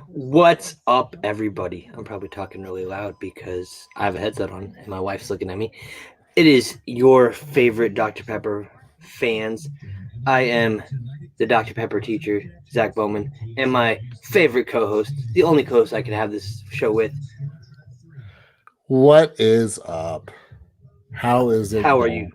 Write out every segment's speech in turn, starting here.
What's up, everybody? I'm probably talking really loud because I have a headset on and my wife's looking at me. It is your favorite Dr. Pepper fans. I am the Dr. Pepper teacher, Zach Bowman, and my favorite co host, the only co host I can have this show with. What is up? How is it How are you? going?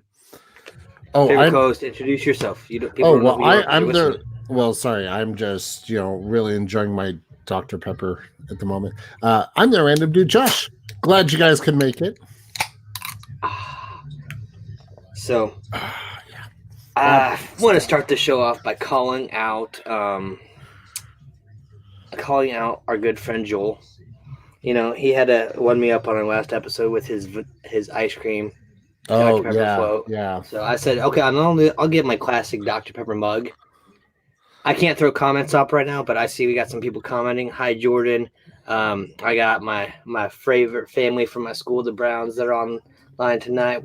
Oh, Favorite I'm co host, introduce yourself. People oh don't know well who you I are because they're I'm listening. the well sorry, I'm just, really enjoying my Dr. Pepper at the moment. I'm the random dude Josh. Glad you guys can make it. So, Yeah. That I want to start the show off by calling out our good friend Joel. He had to one me up on our last episode with his ice cream Dr. Oh Pepper yeah, float. yeah. So I said, okay, I'll get my classic Dr. Pepper mug. I can't throw comments up right now, but I see we got some people commenting. Hi, Jordan. I got my favorite family from my school, the Browns, that are online tonight.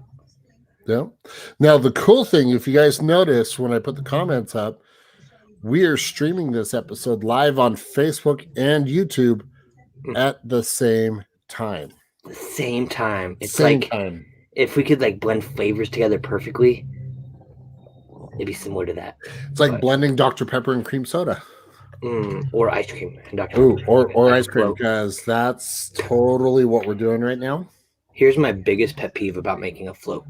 Yeah. Now the cool thing, if you guys notice when I put the comments up, we are streaming this episode live on Facebook and YouTube at the same time. Same time. It's Same like time. if we could like blend flavors together perfectly, it'd be similar to that. It's like But blending Dr. Pepper and cream soda. or ice cream and Dr. Ooh, Pepper or like a ice cream, float. because that's totally what we're doing right now. Here's my biggest pet peeve about making a float.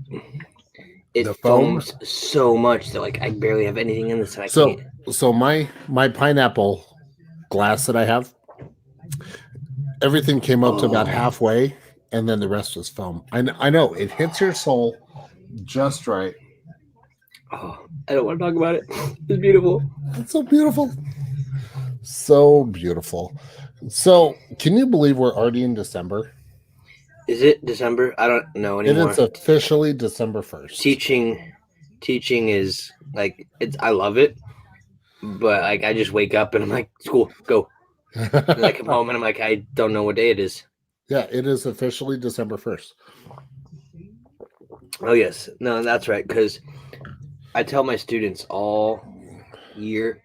It The foam. foams so much that like I barely have anything in this and I So can't. so my pineapple glass that I have, everything came up to about Oh, halfway, and then the rest was foam. I know it hits your soul just right. oh, I don't want to talk about it. It's beautiful. It's so beautiful, so beautiful. So can you believe we're already in December? Is it December? I don't know It is anymore. officially December 1st. Teaching is like it's. I love it, but like I just wake up and I'm like, school, go. And I come home and I'm like, I don't know what day it is. Yeah, it is officially December 1st. Oh yes, no, that's right. Because I tell my students all year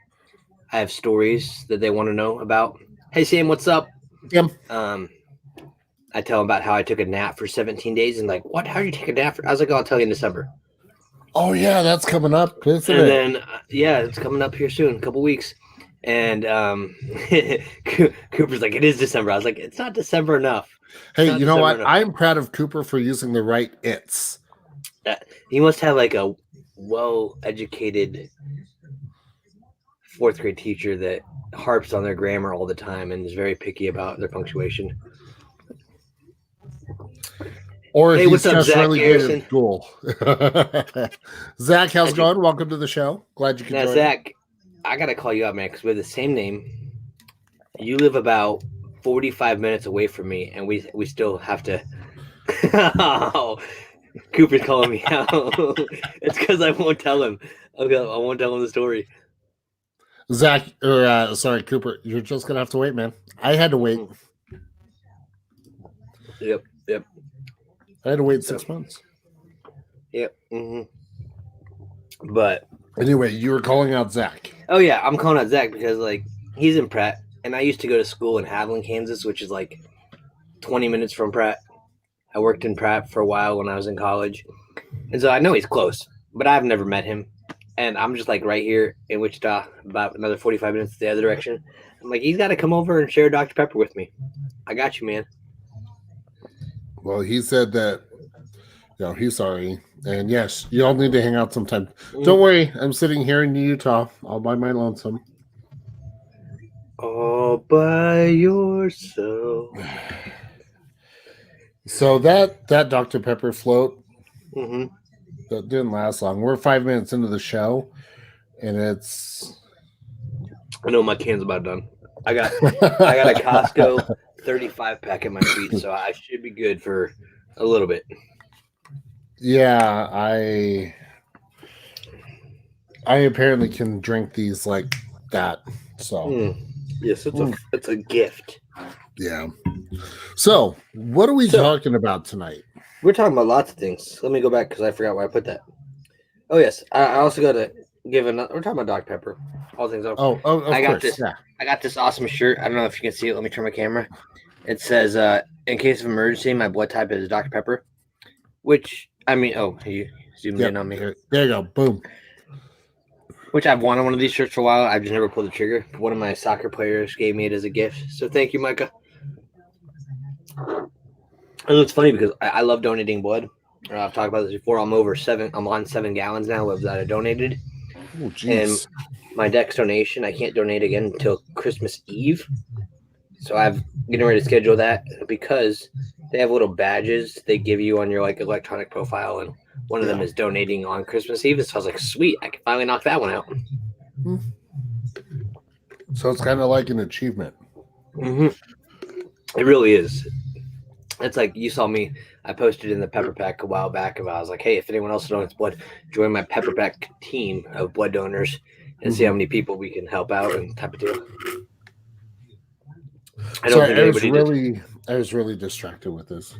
I have stories that they want to know about. Hey Sam, what's up? Yep. Um, I tell them about how I took a nap for 17 days and like, what? How did you take a nap? I was like, oh, I'll tell you in December. Oh yeah, that's coming up, isn't And it? then yeah, it's coming up here soon, a couple weeks. And Cooper's like, it is December. I was like, it's not December enough. Hey, Not you know December what? enough. I'm proud of Cooper for using the right "it's." He must have like a well-educated fourth grade teacher that harps on their grammar all the time and is very picky about their punctuation. Or Hey, he's what's up, just Zach really good Garrison? at school. Zach, how's it How'd you- going? Welcome to the show. Glad you could Now, join. Zach, I gotta call you out, man, because we have the same name. You live about 45 minutes away from me, and we still have to. Oh, Cooper's calling me out. It's because I won't tell him. Okay, I won't tell him the story. Zach, or sorry, Cooper, you're just gonna have to wait, man. I had to wait. Yep. I had to wait 6 months. Yep. But Anyway, you were calling out Zach. oh yeah, I'm calling out Zach because like he's in Pratt, and I used to go to school in Haviland, Kansas, which is like 20 minutes from Pratt. I worked in Pratt for a while when I was in college, and so I know he's close, but I've never met him. And I'm just like right here in Wichita, about another 45 minutes the other direction. I'm like, he's got to come over and share Dr. Pepper with me. I got you, man. Well, he said that, he's sorry. And yes, you all need to hang out sometime. Don't worry, I'm sitting here in Utah all by my lonesome. All by yourself. So that Dr. Pepper float, Mm-hmm. that didn't last long. We're 5 minutes into the show, and it's. I know my can's about done. I got a Costco 35 pack at my feet, so I should be good for a little bit. Yeah, I apparently can drink these like that. So Yes, it's a gift. yeah. So what are we talking about tonight? We're talking about lots of things. Let me go back because I forgot where I put that. Oh yes, I also got give another. We're talking about Dr Pepper. All things up. Of I got course, this. yeah. I got this awesome shirt. I don't know if you can see it. Let me turn my camera. It says, "In case of emergency, my blood type is Dr Pepper." Which I mean, oh, you zoomed in on me. There you go. Boom. Which I've wanted one of these shirts for a while. I've just never pulled the trigger. One of my soccer players gave me it as a gift. So thank you, Micah. And it's funny because I love donating blood. I've talked about this before. I'm on 7 gallons now of that I donated. Oh, And jeez. my next donation, I can't donate again until Christmas Eve. So I've getting ready to schedule that because they have little badges they give you on your like electronic profile, and one of them is donating on Christmas Eve. So I was like, sweet, I can finally knock that one out. So it's kind of like an achievement. Mm-hmm. It really is. It's like you saw me. I posted in the Pepper Pack a while back about. I was like, hey, if anyone else donates blood, join my Pepper Pack team of blood donors and see how many people we can help out and type of deal. I don't think anybody did. I was really distracted with this.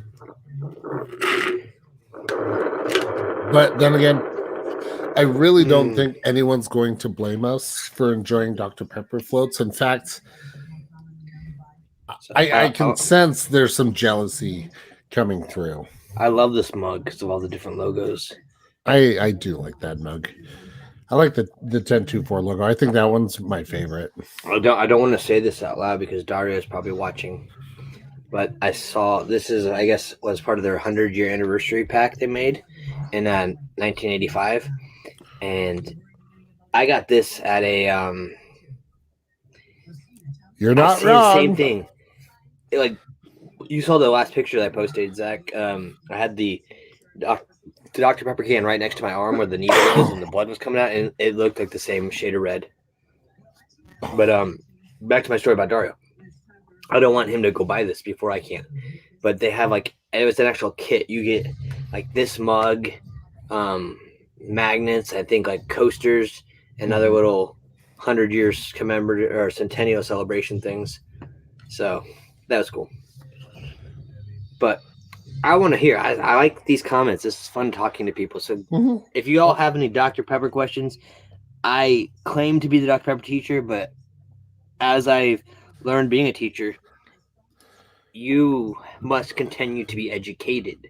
But then again, I really don't think anyone's going to blame us for enjoying Dr. Pepper floats. In fact, I can sense there's some jealousy coming through. I love this mug because of all the different logos. I do like that mug. I like the 1024 logo. I think that one's my favorite. I don't want to say this out loud because Dario is probably watching. But I saw this is, I guess, was part of their 100-year anniversary pack they made in 1985, and I got this at a. You're not wrong. Same thing. Like you saw the last picture that I posted, Zach. I had the Dr. Pepper can right next to my arm where the needle was and the blood was coming out, and it looked like the same shade of red. But back to my story about Dario. I don't want him to go buy this before I can. But they have like it was an actual kit. You get like this mug, magnets, I think like coasters and other little 100 years commemorative or centennial celebration things. So that was cool. But I want to hear. I like these comments. This is fun talking to people. So if you all have any Dr. Pepper questions, I claim to be the Dr. Pepper teacher, but as I've learned being a teacher, you must continue to be educated.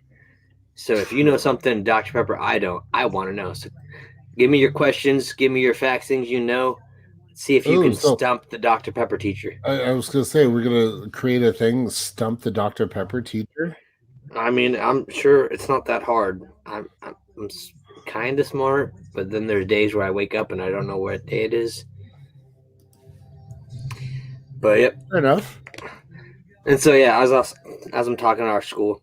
So if you know something, Dr. Pepper, I don't, I want to know. So give me your questions, give me your facts, things you know. See if you can stump the Dr. Pepper teacher. I was going to say, we're going to create a thing, stump the Dr. Pepper teacher. I mean, I'm sure it's not that hard. I'm kind of smart, but then there's days where I wake up and I don't know what day it is. But yep. Fair enough. And so yeah, as I'm talking to our school,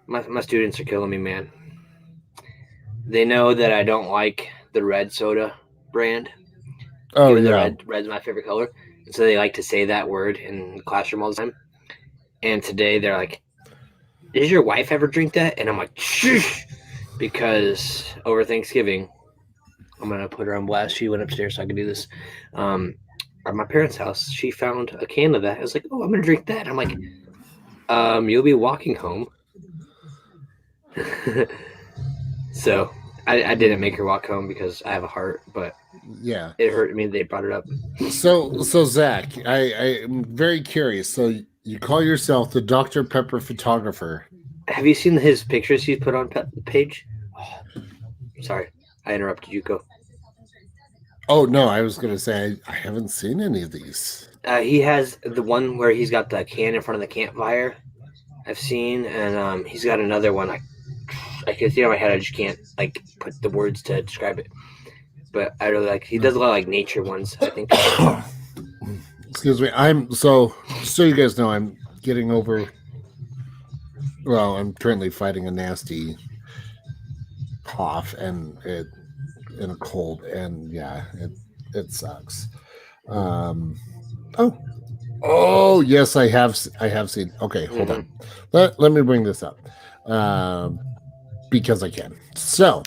my students are killing me, man. They know that I don't like the red soda brand. Oh yeah, red's my favorite color, and so they like to say that word in the classroom all the time. And today they're like, "Does your wife ever drink that?" And I'm like, "Shh," because over Thanksgiving, I'm gonna put her on blast. She went upstairs so I could do this. At my parents' house, she found a can of that. I was like, "Oh, I'm gonna drink that." I'm like, "You'll be walking home." So I didn't make her walk home because I have a heart, but yeah, it hurt me. They brought it up. So Zach, I'm very curious. So you call yourself the Dr. Pepper photographer? Have you seen his pictures he's put on the page? Oh, sorry, I interrupted you. Go. Oh no, I was going to say I haven't seen any of these. He has the one where he's got the can in front of the campfire. I've seen, and he's got another one. I can see it in my head. I just can't like put the words to describe it. But I really like. He does a lot of like nature ones, I think. Excuse me. So you guys know I'm getting over. Well, I'm currently fighting a nasty cough and a cold, and yeah, it sucks. Oh yes, I have seen. Okay, hold on. Let me bring this up because I can. So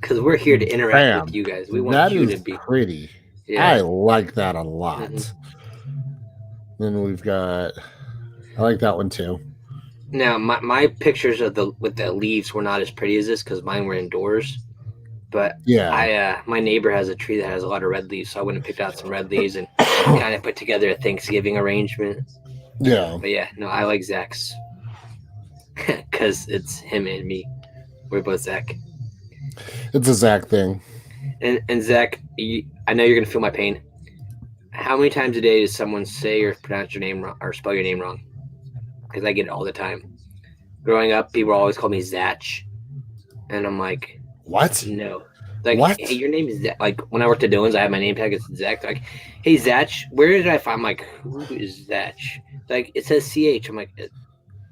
because we're here to interact with you guys. We want you to be pretty. Yeah. I like that a lot. Then we've got. I like that one too. Now my pictures of with the leaves were not as pretty as this because mine were indoors. But Yeah. my neighbor has a tree that has a lot of red leaves, so I went and picked out some red leaves and kind of put together a Thanksgiving arrangement. Yeah. But yeah, no, I like Zach's because it's him and me. We're both Zach. It's a Zach thing. And Zach, I know you're gonna feel my pain. How many times a day does someone say or pronounce your name wrong or spell your name wrong? Because I get it all the time. Growing up, people always call me Zach, and I'm like, What? no. Like, What? hey, your name is Zach. Like, when I worked at Dylan's, I had my name tag. It's Zach. They're like, hey, Zach, where did I find? I'm like, who is Zach? Like, it says CH. I'm like,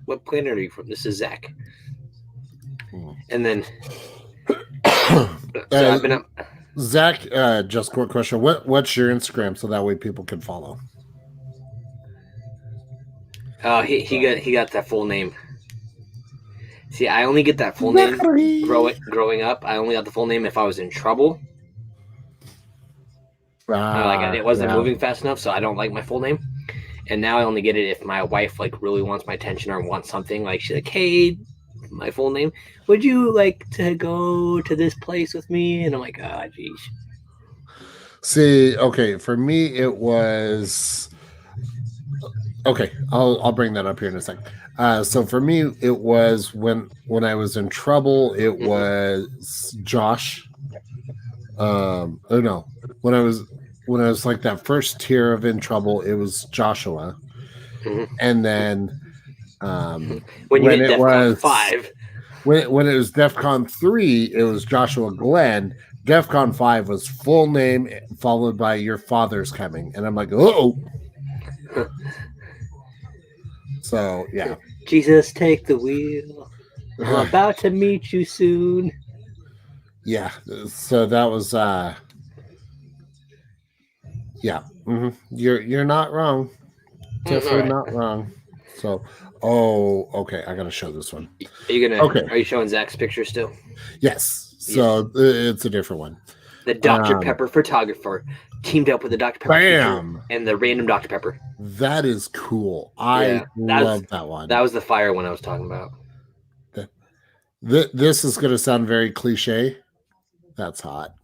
what planet are you from? This is Zach. And then, so I've been up. Zach, just quick question. What's your Instagram so that way people can follow? He got that full name. See, I only get that full name growing up. I only got the full name if I was in trouble. I wasn't moving fast enough, so I don't like my full name. And now I only get it if my wife like really wants my attention or wants something. Like she's like, "Hey, my full name. Would you like to go to this place with me?" And I'm like, "Ah, oh, geez." See, okay, for me it was okay. I'll bring that up here in a second. So for me, it was when I was in trouble. It was Josh. Oh no, when I was like that first tier of in trouble, it was Joshua, and then when you hit DEFCON 5, when it was DEFCON 3, it was Joshua Glenn. DEFCON 5 was full name followed by your father's coming, and I'm like, oh. So yeah, Jesus, take the wheel. I'm about to meet you soon. Yeah, so that was yeah. You're not wrong. Definitely not wrong. So, okay, I gotta show this one. Are you showing Zach's picture still? Yes. So it's a different one. The Dr. Pepper photographer teamed up with the Dr. Pepper feature and the random Dr. Pepper. That is cool. I love that one. That was the fire one I was talking about. This is going to sound very cliche. That's hot.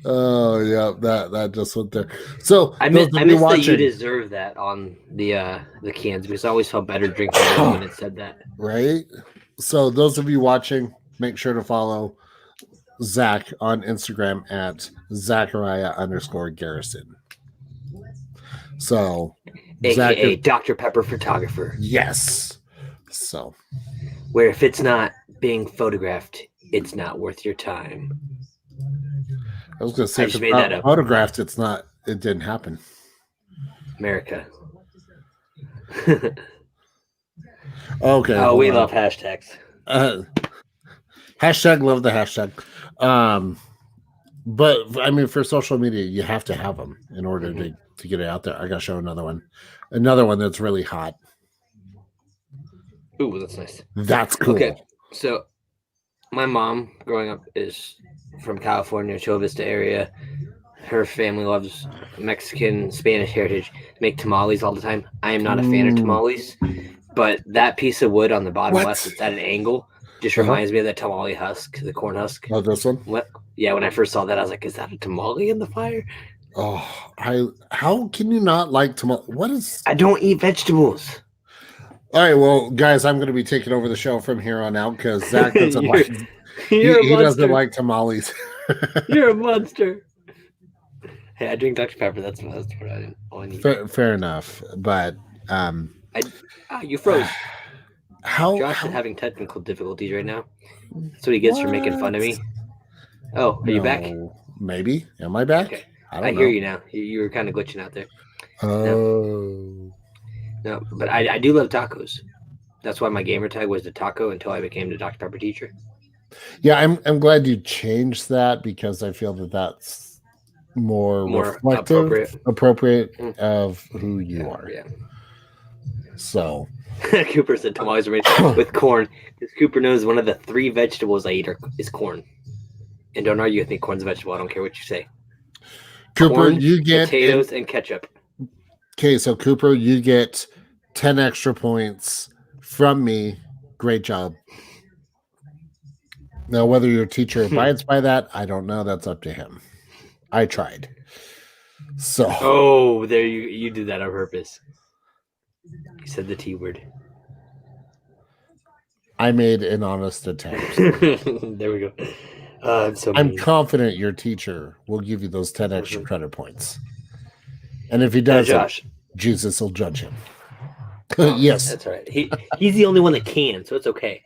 Oh yeah, that just went there. So I missed that you deserve that on the cans because I always felt better drinking it when it said that. Right. So those of you watching, make sure to follow Zach on Instagram at Zachariah_Garrison. So AKA Dr. Pepper photographer. Yes. So where if it's not being photographed, it's not worth your time. I was going to say, if it's not photographed, it didn't happen. America. Okay. Oh, we love hashtags. Hashtag love the hashtag. But I mean, for social media, you have to have them in order to get it out there. I got to show another one that's really hot. Ooh, that's nice. That's cool. Okay, so my mom, growing up, is from California, Chula Vista area. Her family loves Mexican, Spanish heritage. Make tamales all the time. I am not a fan of tamales, but that piece of wood on the bottom left, it's at an angle, just reminds me of the tamale husk, the corn husk. Oh, this one? Yeah, when I first saw that, I was like, is that a tamale in the fire? Oh, how can you not like tamale? What is... I don't eat vegetables. All right, well, guys, I'm going to be taking over the show from here on out because Zach doesn't like... he doesn't like tamales. You're a monster. Hey, I drink Dr. Pepper. That's what I need. Fair enough, but you froze. Josh is how having technical difficulties right now. That's what he gets for making fun of me. Oh, are you back? Maybe. Am I back? Okay. I don't know. Hear you now. You were kind of glitching out there. Oh. No, but I do love tacos. That's why my gamer tag was the taco until I became the Dr. Pepper teacher. Yeah, I'm glad you changed that because I feel that that's more reflective, appropriate of who you are. Yeah. So Cooper said tamales are made with corn because Cooper knows one of the 3 vegetables I eat is corn. And don't argue with me, corn's a vegetable. I don't care what you say. Cooper, corn, you get potatoes and ketchup. Okay, so Cooper, you get 10 extra points from me. Great job. Now, whether your teacher abides by that, I don't know. That's up to him. I tried. So. Oh, there you did that on purpose. You said the T word. I made an honest attempt. There we go. I'm confident your teacher will give you those 10 extra credit points. And if he doesn't, Josh, Jesus will judge him. Yes. That's right. He's the only one that can, so it's okay.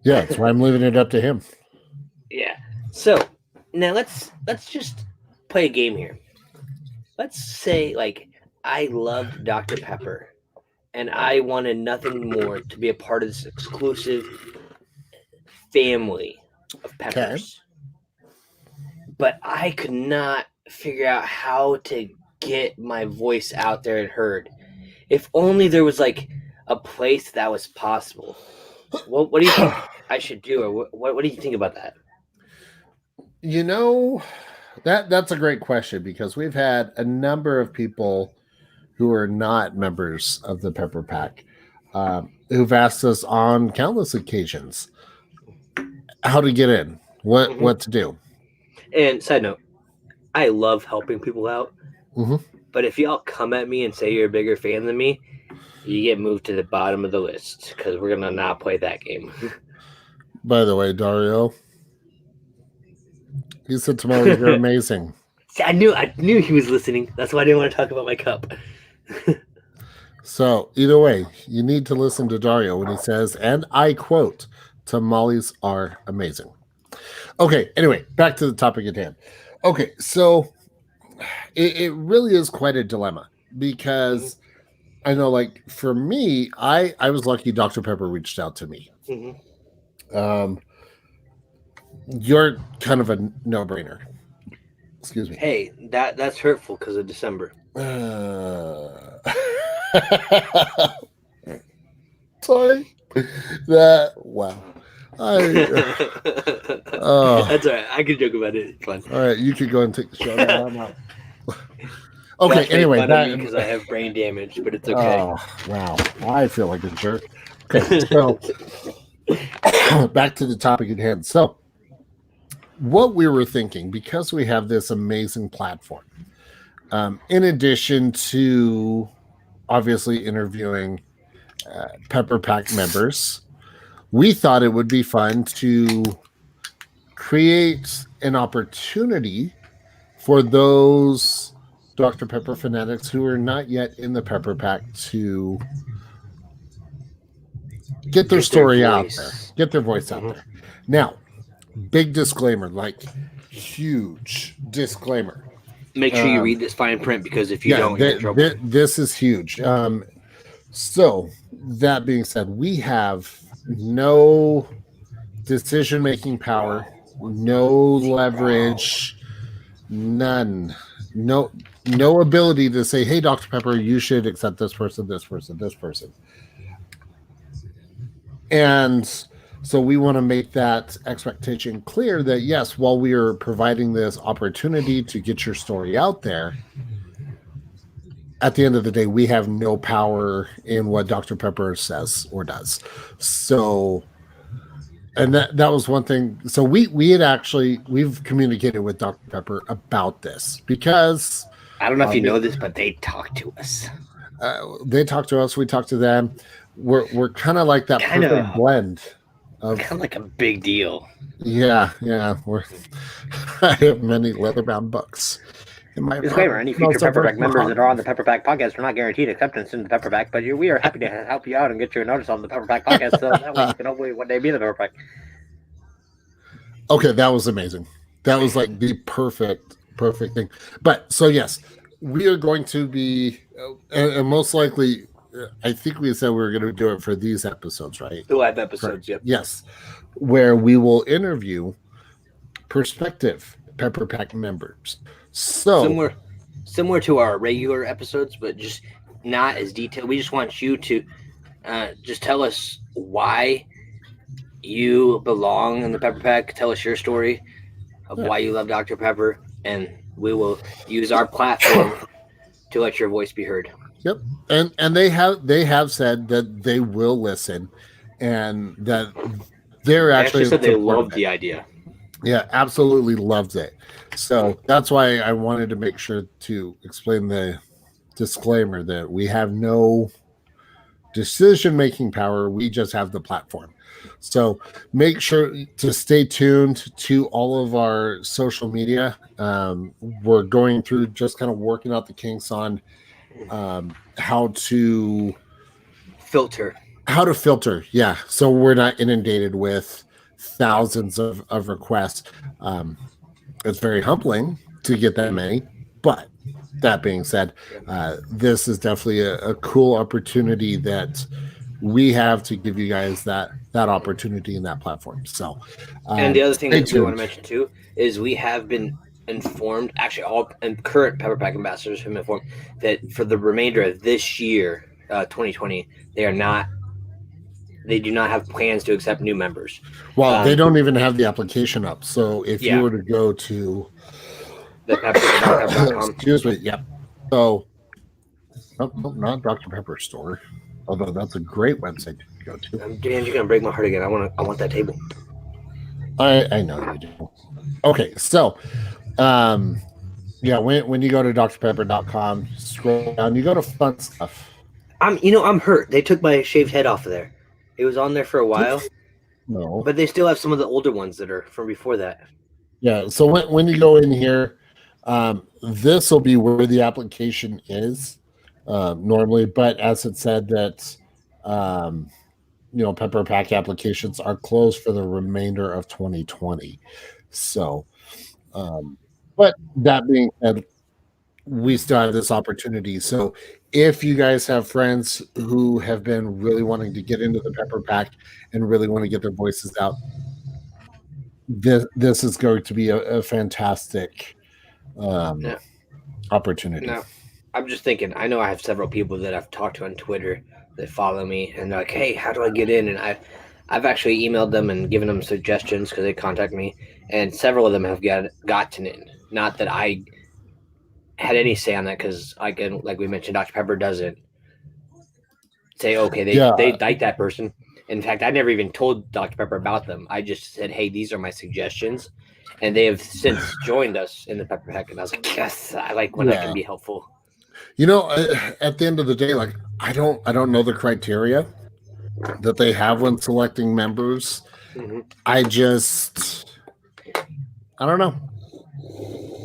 Yeah, that's why I'm leaving it up to him. Yeah. So now let's just play a game here. Let's say I loved Dr. Pepper and I wanted nothing more to be a part of this exclusive family of peppers. Okay. But I could not figure out how to get my voice out there and heard. If only there was a place that was possible. What do you think I should do, or what do you think about that? That's a great question, because we've had a number of people who are not members of the Pepper Pack who've asked us on countless occasions how to get in, what to do. And side note, I love helping people out. But if y'all come at me and say you're a bigger fan than me, you get moved to the bottom of the list, because we're going to not play that game. By the way, Dario, he said tomorrow you're amazing. See, I knew he was listening. That's why I didn't want to talk about my cup. So either way, you need to listen to Dario when he says, and I quote, tamales are amazing. Okay, anyway, back to the topic at hand. Okay, so it really is quite a dilemma, because I know, for me, I was lucky Dr. Pepper reached out to me. You're kind of a no-brainer. Excuse me. Hey, that's hurtful because of December. Sorry. Wow. That's all right. I can joke about it. It's fun. All right, you could go and take the show. Now I'm out. Okay. Anyway, because I have brain damage, but it's okay. Oh, wow. I feel like a jerk. Okay, so back to the topic at hand. So, what we were thinking, because we have this amazing platform, in addition to obviously interviewing Pepper Pack members, we thought it would be fun to create an opportunity for those Dr. Pepper fanatics who are not yet in the Pepper Pack to get their story out there, get their voice out there. Now, big disclaimer, huge disclaimer. Make sure you read this fine print, because if you don't, you're in trouble. This is huge. So that being said, we have no decision-making power, no leverage, none. No ability to say, hey, Dr. Pepper, you should accept this person, this person, this person. And so we want to make that expectation clear that, yes, while we are providing this opportunity to get your story out there, at the end of the day, we have no power in what Dr. Pepper says or does. So, and that was one thing. So we've communicated with Dr. Pepper about this, because I don't know if you know this, but they talk to us. They talk to us. We talk to them. We're kind of like that perfect blend. Kind of like a big deal. Yeah. I have many leather-bound books. Disclaimer: any future Pepper Pack members that are on the Pepper Pack podcast are not guaranteed acceptance in the Pepper Pack, but we are happy to help you out and get you a notice on the Pepper Pack podcast, so that way you can hopefully one day be in the Pepper Pack. Okay, that was amazing. That was the perfect thing. But so yes, we are going to be, and most likely, I think we said we were going to do it for these episodes, right? The live episodes, yep. Yes, where we will interview prospective Pepper Pack members. So similar to our regular episodes, but just not as detailed. We just want you to just tell us why you belong in the Pepper Pack. Tell us your story of why you love Dr. Pepper, and we will use our platform to let your voice be heard. Yep, and they have said that they will listen, and that They're They actually actually in said they support of loved it. the idea. Yeah, absolutely loves it. So that's why I wanted to make sure to explain the disclaimer that we have no decision-making power. We just have the platform. So make sure to stay tuned to all of our social media. We're going through just kind of working out the kinks on how to Filter. filter. Yeah, so we're not inundated with thousands of requests. It's very humbling to get that many, but that being said, this is definitely a cool opportunity that we have to give you guys that opportunity in that platform. So And the other thing stay that we want to tuned. mention too is we have been informed, actually, all and current Pepper Pack ambassadors have been informed that for the remainder of this year, 2020, they do not have plans to accept new members. Well, they don't even have the application up. So if you Yeah, were to go to the Pepper.com. excuse me, yep. So nope, not Dr. Pepper store, although that's a great website to go to. Dan, you're gonna break my heart again. I want that table. I know you do. Okay, so yeah, when you go to drpepper.com, scroll down, you go to fun stuff. I'm hurt. They took my shaved head off of there. It was on there for a while, No. but they still have some of the older ones that are from before that. Yeah, so when you go in here, this will be where the application is normally, but as it said that Pepper Pack applications are closed for the remainder of 2020. So, but that being said, we still have this opportunity. So if you guys have friends who have been really wanting to get into the Pepper Pack and really want to get their voices out, this is going to be a fantastic No, opportunity. no. I'm just thinking. I know I have several people that I've talked to on Twitter that follow me, and they're like, "Hey, how do I get in?" And I've actually emailed them and given them suggestions because they contact me, and several of them have gotten in. Not that I had any say on that because I can, like we mentioned, Dr. Pepper doesn't say, okay, Yeah, they like that person. In fact, I never even told Dr. Pepper about them. I just said, hey, these are my suggestions. And they have since joined us in the Pepper Pack. And I was like, yes, I like when I can be helpful. at the end of the day, like I don't know the criteria that they have when selecting members. I don't know.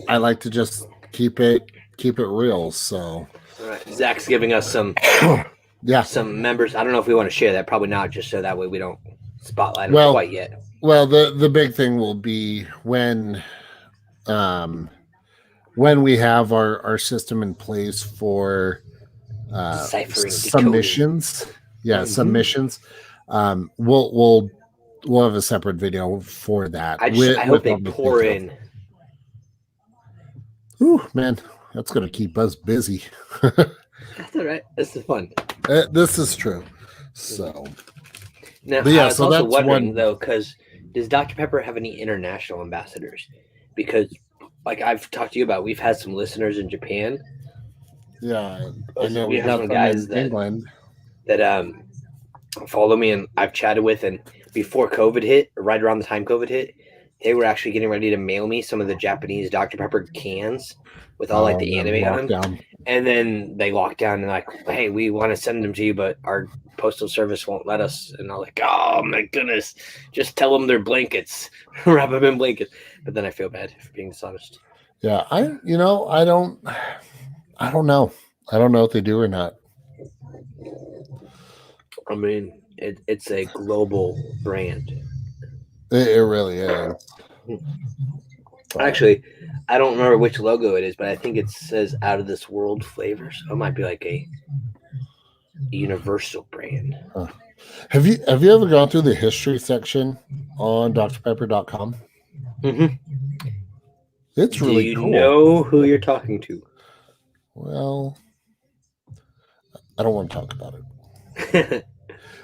I like to just keep it real. So All right. Zach's giving us some members. I don't know if we want to share that. Probably not, just so that way we don't spotlight them quite yet. Well, the big thing will be when we have our system in place for deciphering submissions. decoding. Yeah, submissions. We'll have a separate video for that. I hope they pour in. Ooh, man, that's going to keep us busy. That's all right. This is fun. This is true. So now, I was also wondering though, because does Dr. Pepper have any international ambassadors? Because, like I've talked to you about, we've had some listeners in Japan. Yeah, I know we have some guys in England that follow me and I've chatted with, and before COVID hit, right around the time COVID hit, they were actually getting ready to mail me some of the Japanese Dr. Pepper cans with all like the anime on them. And then they locked down and like, hey, we want to send them to you, but our postal service won't let us. And I'm like, oh my goodness, just tell them they're blankets, wrap them in blankets. But then I feel bad for being dishonest. Yeah, I don't know. I don't know if they do or not. I mean, it's a global brand. It really is. Actually, I don't remember which logo it is, but I think it says "Out of This World" flavors. So it might be like a universal brand. Huh. Have you ever gone through the history section on drpepper.com? Mm-hmm. It's really cool. Do you know who you're talking to? Well, I don't want to talk about it.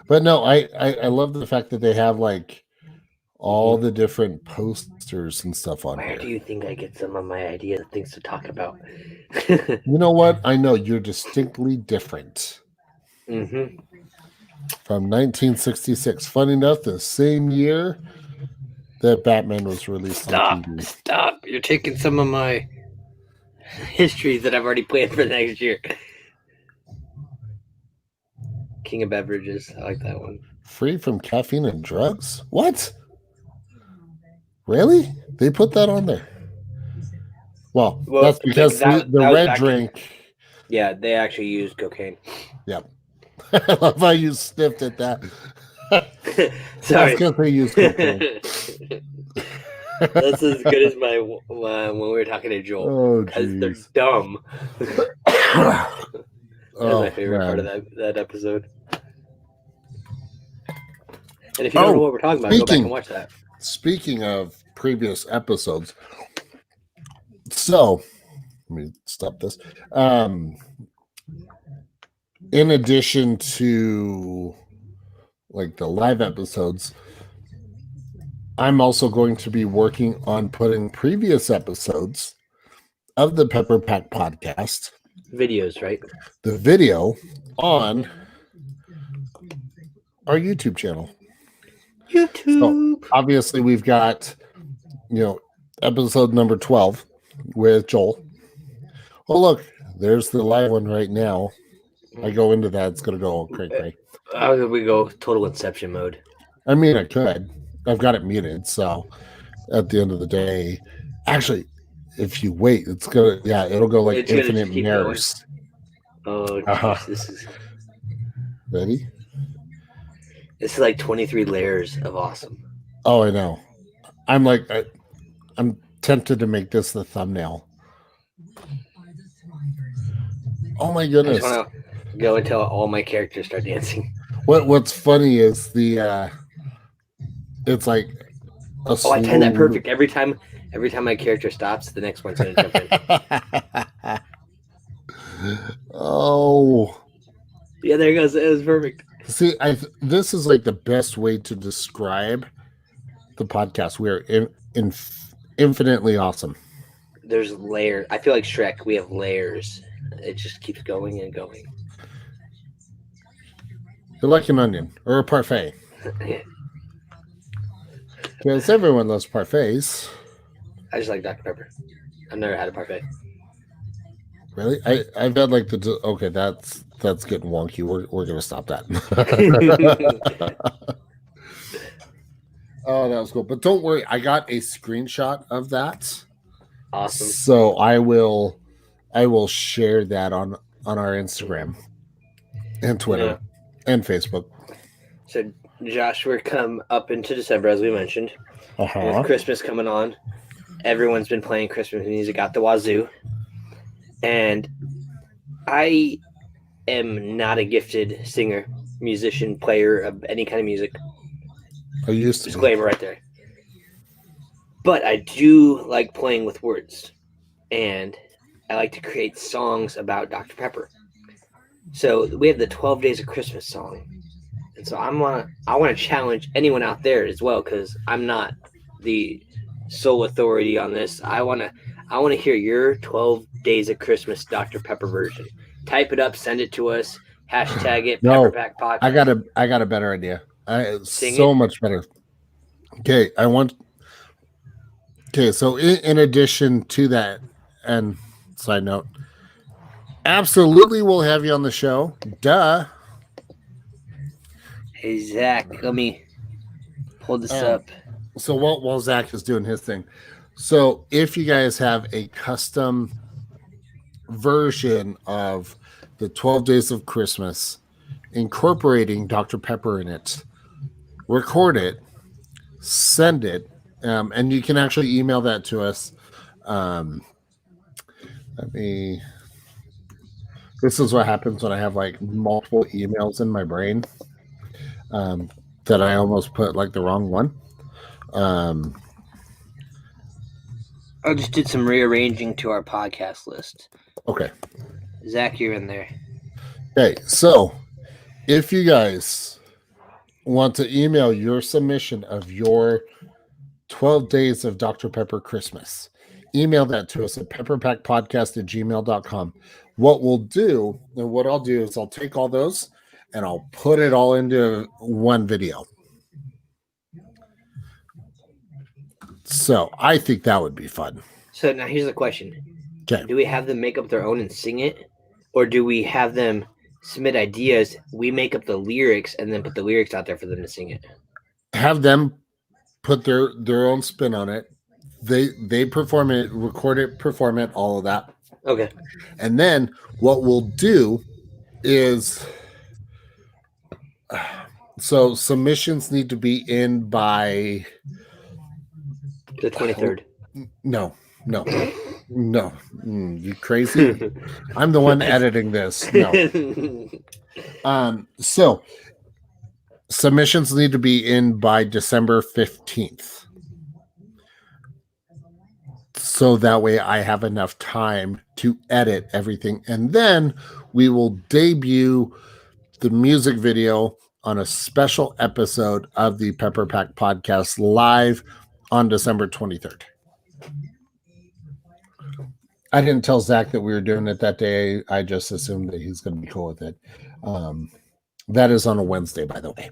But no, I love the fact that they have like all the different posters and stuff on here. Where do you think I get some of my ideas of things to talk about? You know what? I know you're distinctly different. Mm-hmm. from 1966. Funny enough, the same year that Batman was released on TV. Stop. You're taking some of my history that I've already planned for next year. King of Beverages. I like that one. Free from caffeine and drugs? What? Really? They put that on there? Well, that's because the red drink. Yeah, they actually used cocaine. Yep. I love how you sniffed at that. Sorry. That's because they used cocaine. That's as good as my when we were talking to Joel. Because they're dumb. That's my favorite part of that episode. And if you don't know what we're talking about, go back and watch that. Speaking of previous episodes, so let me stop this. In addition to like the live episodes, I'm also going to be working on putting previous episodes of the Pepper Pack podcast videos, right? The video on our YouTube channel. So obviously, we've got, episode number 12 with Joel. Oh, look, there's the live one right now. I go into that, it's going to go all cray-cray. How do we go total Inception mode? I mean, I could. I've got it muted, so at the end of the day, actually, if you wait, it's going to, it'll go like infinite mirrors. Oh, this is... Ready? This is like 23 layers of awesome. Oh, I know. I'm tempted to make this the thumbnail. Oh my goodness! I just want to go until all my characters start dancing. What's funny is it's like I timed that perfect. Every time my character stops, the next one's gonna jump in. Oh. Yeah, there it goes. It was perfect. See, this is like the best way to describe the podcast. We are infinitely awesome. There's layers. I feel like Shrek. We have layers. It just keeps going and going. You're like an onion or a parfait. Because everyone loves parfaits. I just like Dr. Pepper. I've never had a parfait. Really? I've had like okay, that's getting wonky. We're gonna stop that. Oh, that was cool. But don't worry, I got a screenshot of that. Awesome. So I will share that on our Instagram and Twitter and Facebook. So Josh, we're come up into December, as we mentioned. With Christmas coming on. Everyone's been playing Christmas music out the wazoo. And I am not a gifted singer, musician, player of any kind of music. I used to. Disclaimer right there. But I do like playing with words. And I like to create songs about Dr. Pepper. So we have the 12 Days of Christmas song. And so I want to challenge anyone out there as well, because I'm not the sole authority on this. I want to hear your 12 Days of Christmas Dr. Pepper version. Type it up, send it to us, hashtag it, no, Pepper Pack Podcast. I got a better idea. Much better. Okay, so in addition to that, and side note, absolutely we'll have you on the show. Duh. Hey, Zach, let me pull this up. So while Zach is doing his thing, so if you guys have a custom version of the 12 Days of Christmas incorporating Dr. Pepper in it, record it, send it, and you can actually email that to us. This is what happens when I have like multiple emails in my brain that I almost put like the wrong one. I just did some rearranging to our podcast list. Okay. Zach, you're in there. Okay, so if you guys want to email your submission of your 12 Days of Dr. Pepper Christmas, email that to us at pepperpackpodcast@gmail.com. What we'll do, and what I'll do is I'll take all those and I'll put it all into one video. So I think that would be fun. So now here's the question. Okay. Do we have them make up their own and sing it? Or do we have them submit ideas, we make up the lyrics, and then put the lyrics out there for them to sing it? Have them put their own spin on it. They perform it, record it, perform it, all of that. Okay. And then what we'll do is, so submissions need to be in by The 23rd. No. You crazy? I'm the one editing this. No. So submissions need to be in by December 15th. So that way I have enough time to edit everything. And then we will debut the music video on a special episode of the Pepper Pack podcast live on December 23rd. I didn't tell Zach that we were doing it that day. I just assumed that he's going to be cool with it. That is on a Wednesday, by the way.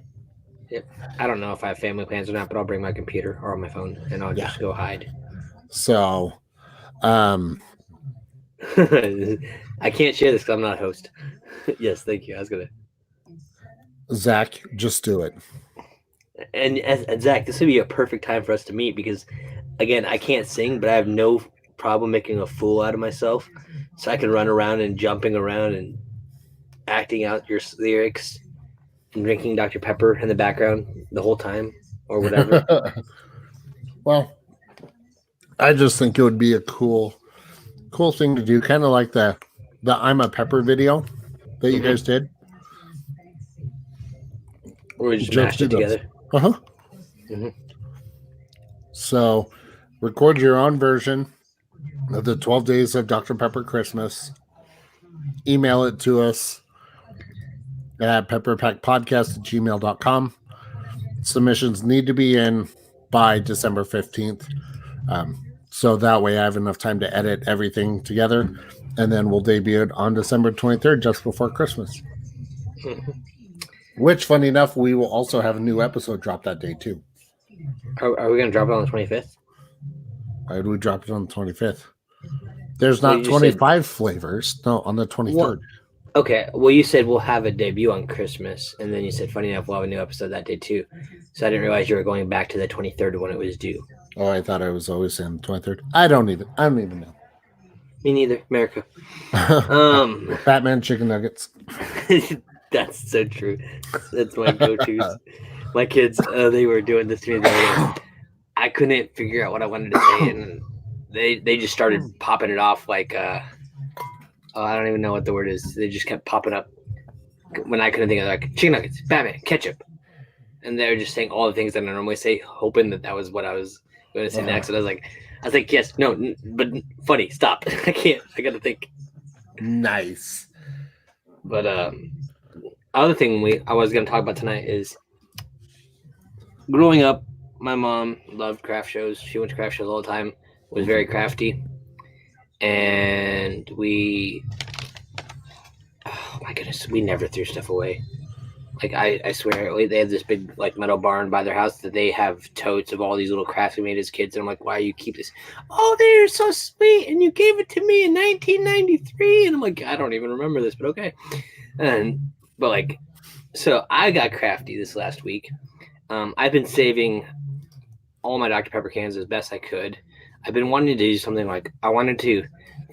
Yep. I don't know if I have family plans or not, but I'll bring my computer or my phone and I'll just go hide. So, I can't share this because I'm not a host. Yes, thank you. I was going to. Zach, just do it. And Zach, this would be a perfect time for us to meet because, again, I can't sing, but I have no problem making a fool out of myself. So I can run around and jumping around and acting out your lyrics and drinking Dr. Pepper in the background the whole time or whatever. Well, I just think it would be a cool thing to do. Kind of like the I'm a Pepper video that you guys did. Or we just mashed it together. So record your own version of the 12 Days of Dr. Pepper Christmas. Email it to us at pepperpackpodcast@gmail.com. Submissions need to be in by December 15th. So that way I have enough time to edit everything together, and then we'll debut it on December 23rd, just before Christmas. Which, funny enough, we will also have a new episode drop that day too. Are we going to drop it on the 25th? Why would we drop it on the 25th? There's not 25 flavors. No, on the 23rd. Well, okay. Well, you said we'll have a debut on Christmas, and then you said, funny enough, we'll have a new episode that day too. So I didn't realize you were going back to the 23rd when it was due. Oh, I thought I was always saying the 23rd. I don't even know. Me neither. America. Batman chicken nuggets. That's so true. That's my go-tos. My kids, they were doing this to me the other day. I couldn't figure out what I wanted to say, and they just started popping it off like I don't even know what the word is. They just kept popping up when I couldn't think of it, like chicken nuggets, Batman, ketchup, and they were just saying all the things that I normally say, hoping that was what I was going to say next. And I was like, yes, no, but funny, stop. I can't. I got to think. Nice. But other thing I was going to talk about tonight is growing up. My mom loved craft shows. She went to craft shows all the time. Was very crafty, and oh my goodness, we never threw stuff away. Like I swear, they have this big like metal barn by their house that they have totes of all these little crafts we made as kids. And I'm like, why do you keep this? Oh, they're so sweet, and you gave it to me in 1993. And I'm like, I don't even remember this, but okay. So I got crafty this last week. I've been saving all my Dr. Pepper cans as best I could. I've been wanting to do something like I wanted to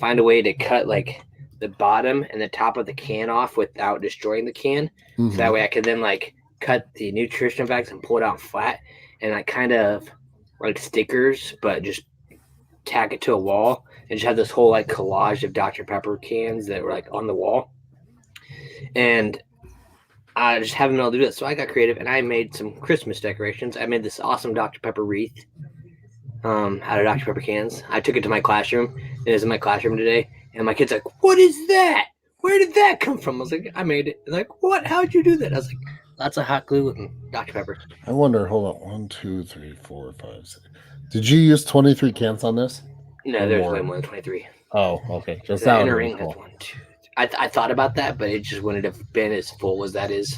find a way to cut like the bottom and the top of the can off without destroying the can. Mm-hmm. So that way I could then like cut the nutritional bags and pull it out flat and like kind of like stickers, but just tack it to a wall and just have this whole like collage of Dr. Pepper cans that were like on the wall. And I just haven't been able to do that. So I got creative and I made some Christmas decorations. I made this awesome Dr. Pepper wreath out of Dr. Pepper cans. I took it to my classroom and it's in my classroom today. And my kid's like, what is that? Where did that come from? I was like, I made it. They're like, what? How'd you do that? I was like, lots of hot glue and Dr. Pepper. I wonder, hold on. 1, 2, 3, 4, 5, 6. Did you use 23 cans on this? No, there's way more than 23. Oh, okay. Just the inner ring has 1, 2, 3. I thought about that, but it just wouldn't have been as full as that is.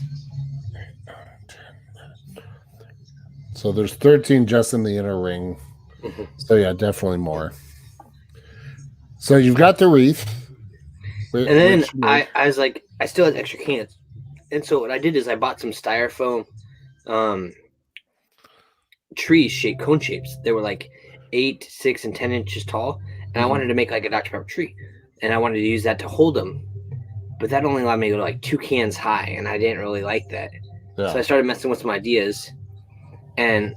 So there's 13 just in the inner ring. Mm-hmm. So yeah, definitely more. So you've got the wreath, And then which you made. I was like, I still had extra cans, and so what I did is I bought some styrofoam um, trees shaped cone shapes. They were like 8, 6, and 10 inches tall, and I wanted to make like a Dr Pepper tree, and I wanted to use that to hold them. But that only allowed me to go like 2 cans high, and I didn't really like that. Yeah. So I started messing with some ideas, and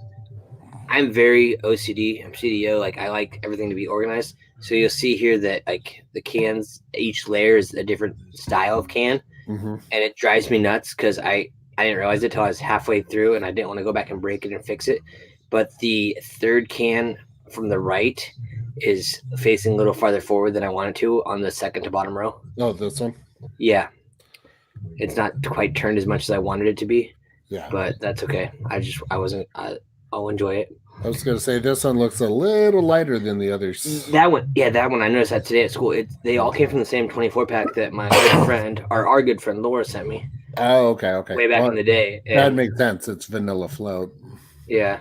I'm very OCD. I'm CDO. Like I like everything to be organized. So you'll see here that like the cans, each layer is a different style of can, Mm-hmm. and it drives me nuts because I didn't realize it till I was halfway through, and I didn't want to go back and break it and fix it. But the third can from the right is facing a little farther forward than I wanted to on the second to bottom row. Oh, this one? Yeah, it's not quite turned as much as I wanted it to be, Yeah. but that's okay. I wasn't. I'll enjoy it. I was going to say this one looks a little lighter than the others. That one, yeah, that one. I noticed that today at school. They all came from the same 24 pack that my good friend, our good friend Laura, sent me Oh, okay. way back Well, in the day. that And makes sense. It's vanilla float. yeah,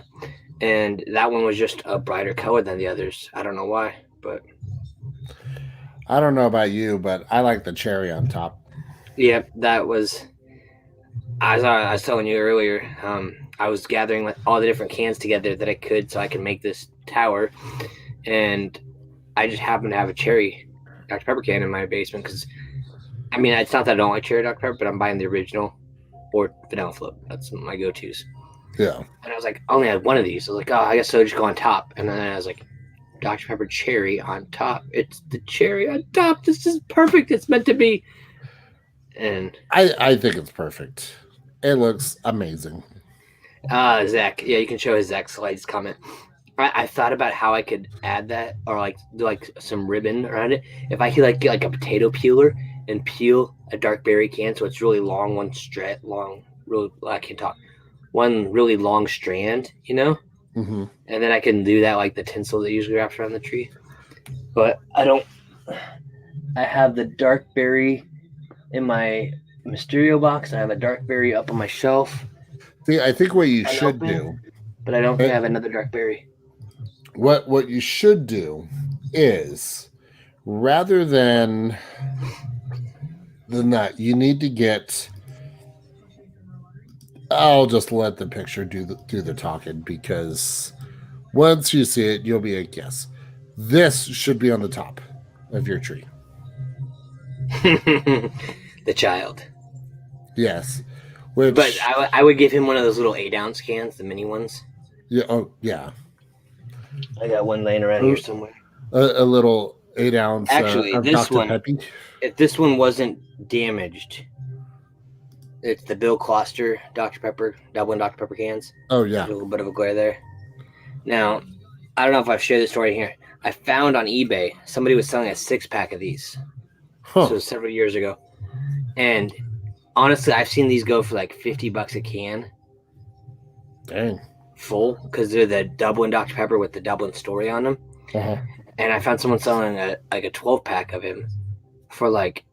and that one was just a brighter color than the others. I don't know why, but I don't know about you, but I like the cherry on top. yeah, that was. I was telling you earlier. I was gathering like, all the different cans together that I could, so I could make this tower, and I just happened to have a cherry Dr Pepper can in my basement because I mean it's not that I don't like cherry Dr Pepper, but I'm buying the original or vanilla float. That's my go-tos. Yeah. And I was like, I only had one of these. I was like, oh, I guess I'll just go on top. And then I was like, Dr Pepper cherry on top. It's the cherry on top. This is perfect. It's meant to be. And I think it's perfect. It looks amazing. Zach, yeah, you can show his Zach's slides comment. I thought about how I could add that or like do like some ribbon around it. If I could like get like a potato peeler and peel a dark berry can so it's really long, one strand long, really I can't talk, one really long strand, you know, Mm-hmm. and then I can do that like the tinsel that usually wraps around the tree. But I don't. I have the dark berry in my Mysterio box, and I have a dark berry up on my shelf. See, I think what you should Unopened, do, but I don't think I have another dark berry. what you should do is rather than that, you need to get. I'll just let the picture do the talking because once you see it, you'll be like, yes, this should be on the top of your tree. The child. Yes. Which, But I would give him one of those little 8-ounce cans, the mini ones. yeah, oh yeah, I got one laying around here somewhere. a little 8-ounce. Actually, of this Dr. one, Peppy. if this one wasn't damaged, it's the Bill Closter Dr. Pepper, Dublin Dr. Pepper cans. Oh yeah. There's a little bit of a glare there. Now, I don't know if I've shared this story here. I found on eBay somebody was selling a 6-pack of these. Huh. So several years ago. And honestly, I've seen these go for like $50 a can. Dang. Full, because they're the Dublin Dr. Pepper with the Dublin story on them. Uh-huh. And I found someone selling a 12-pack of him for like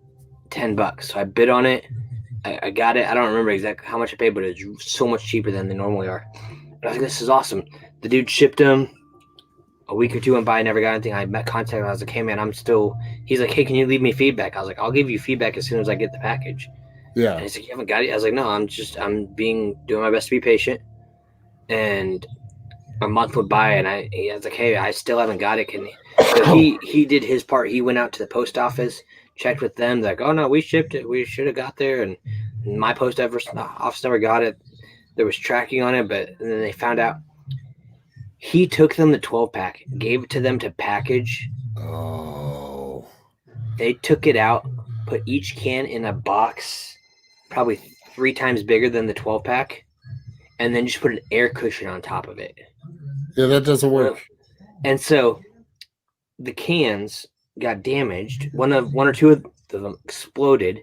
$10. So I bid on it. I got it. I don't remember exactly how much I paid, but it's so much cheaper than they normally are. And I was like, this is awesome. The dude shipped them. A week or two went by, I never got anything. I met contact. I was like, hey man, he's like, hey, can you leave me feedback? I was like, I'll give you feedback as soon as I get the package. Yeah. And he's like, you haven't got it? I was like, no, I'm doing my best to be patient. And a month went by, and I was like, hey, I still haven't got it. So he did his part. He went out to the post office, checked with them. They're like, oh no, we shipped it. We should have got there. And my post office never got it. There was tracking on it, but then they found out. He took them the 12-pack, gave it to them to package. Oh. They took it out, put each can in a box, probably 3 times bigger than the 12-pack, and then just put an air cushion on top of it. Yeah, that doesn't work. And so the cans got damaged. One or two of them exploded.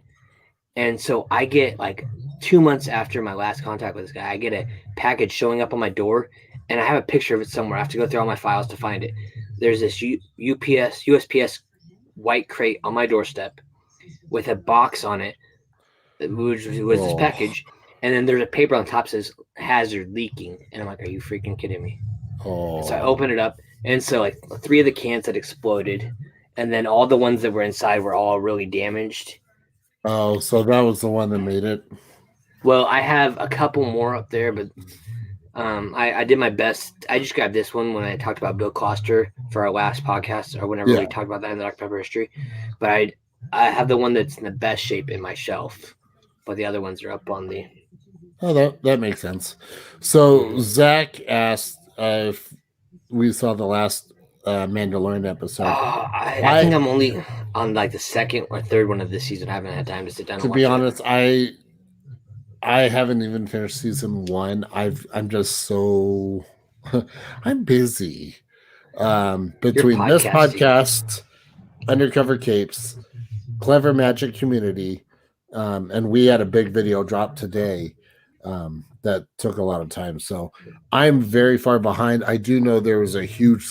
And so I get like 2 months after my last contact with this guy, I get a package showing up on my door, and I have a picture of it somewhere. I have to go through all my files to find it. There's this USPS white crate on my doorstep with a box on it, which was this package, and then there's a paper on top that says hazard leaking, and I'm like, are you freaking kidding me? And so I open it up, and so like 3 of the cans had exploded, and then all the ones that were inside were all really damaged. Oh, so that was the one that made it. Well, I have a couple more up there, but I did my best. I just grabbed this one when I talked about Bill Coster for our last podcast, or whenever we talked about that in the Dr. Pepper history. But I have the one that's in the best shape in my shelf, but the other ones are up on the. Oh, that makes sense. So Zach asked if we saw the last Mandalorian episode. I think I'm only on like the second or third one of this season. I haven't had time to sit down. To be honest, I haven't even finished season 1. I'm just so I'm busy. Between this podcast, Undercover Capes, Clever Magic Community, and we had a big video drop today that took a lot of time. So I'm very far behind. I do know there was a huge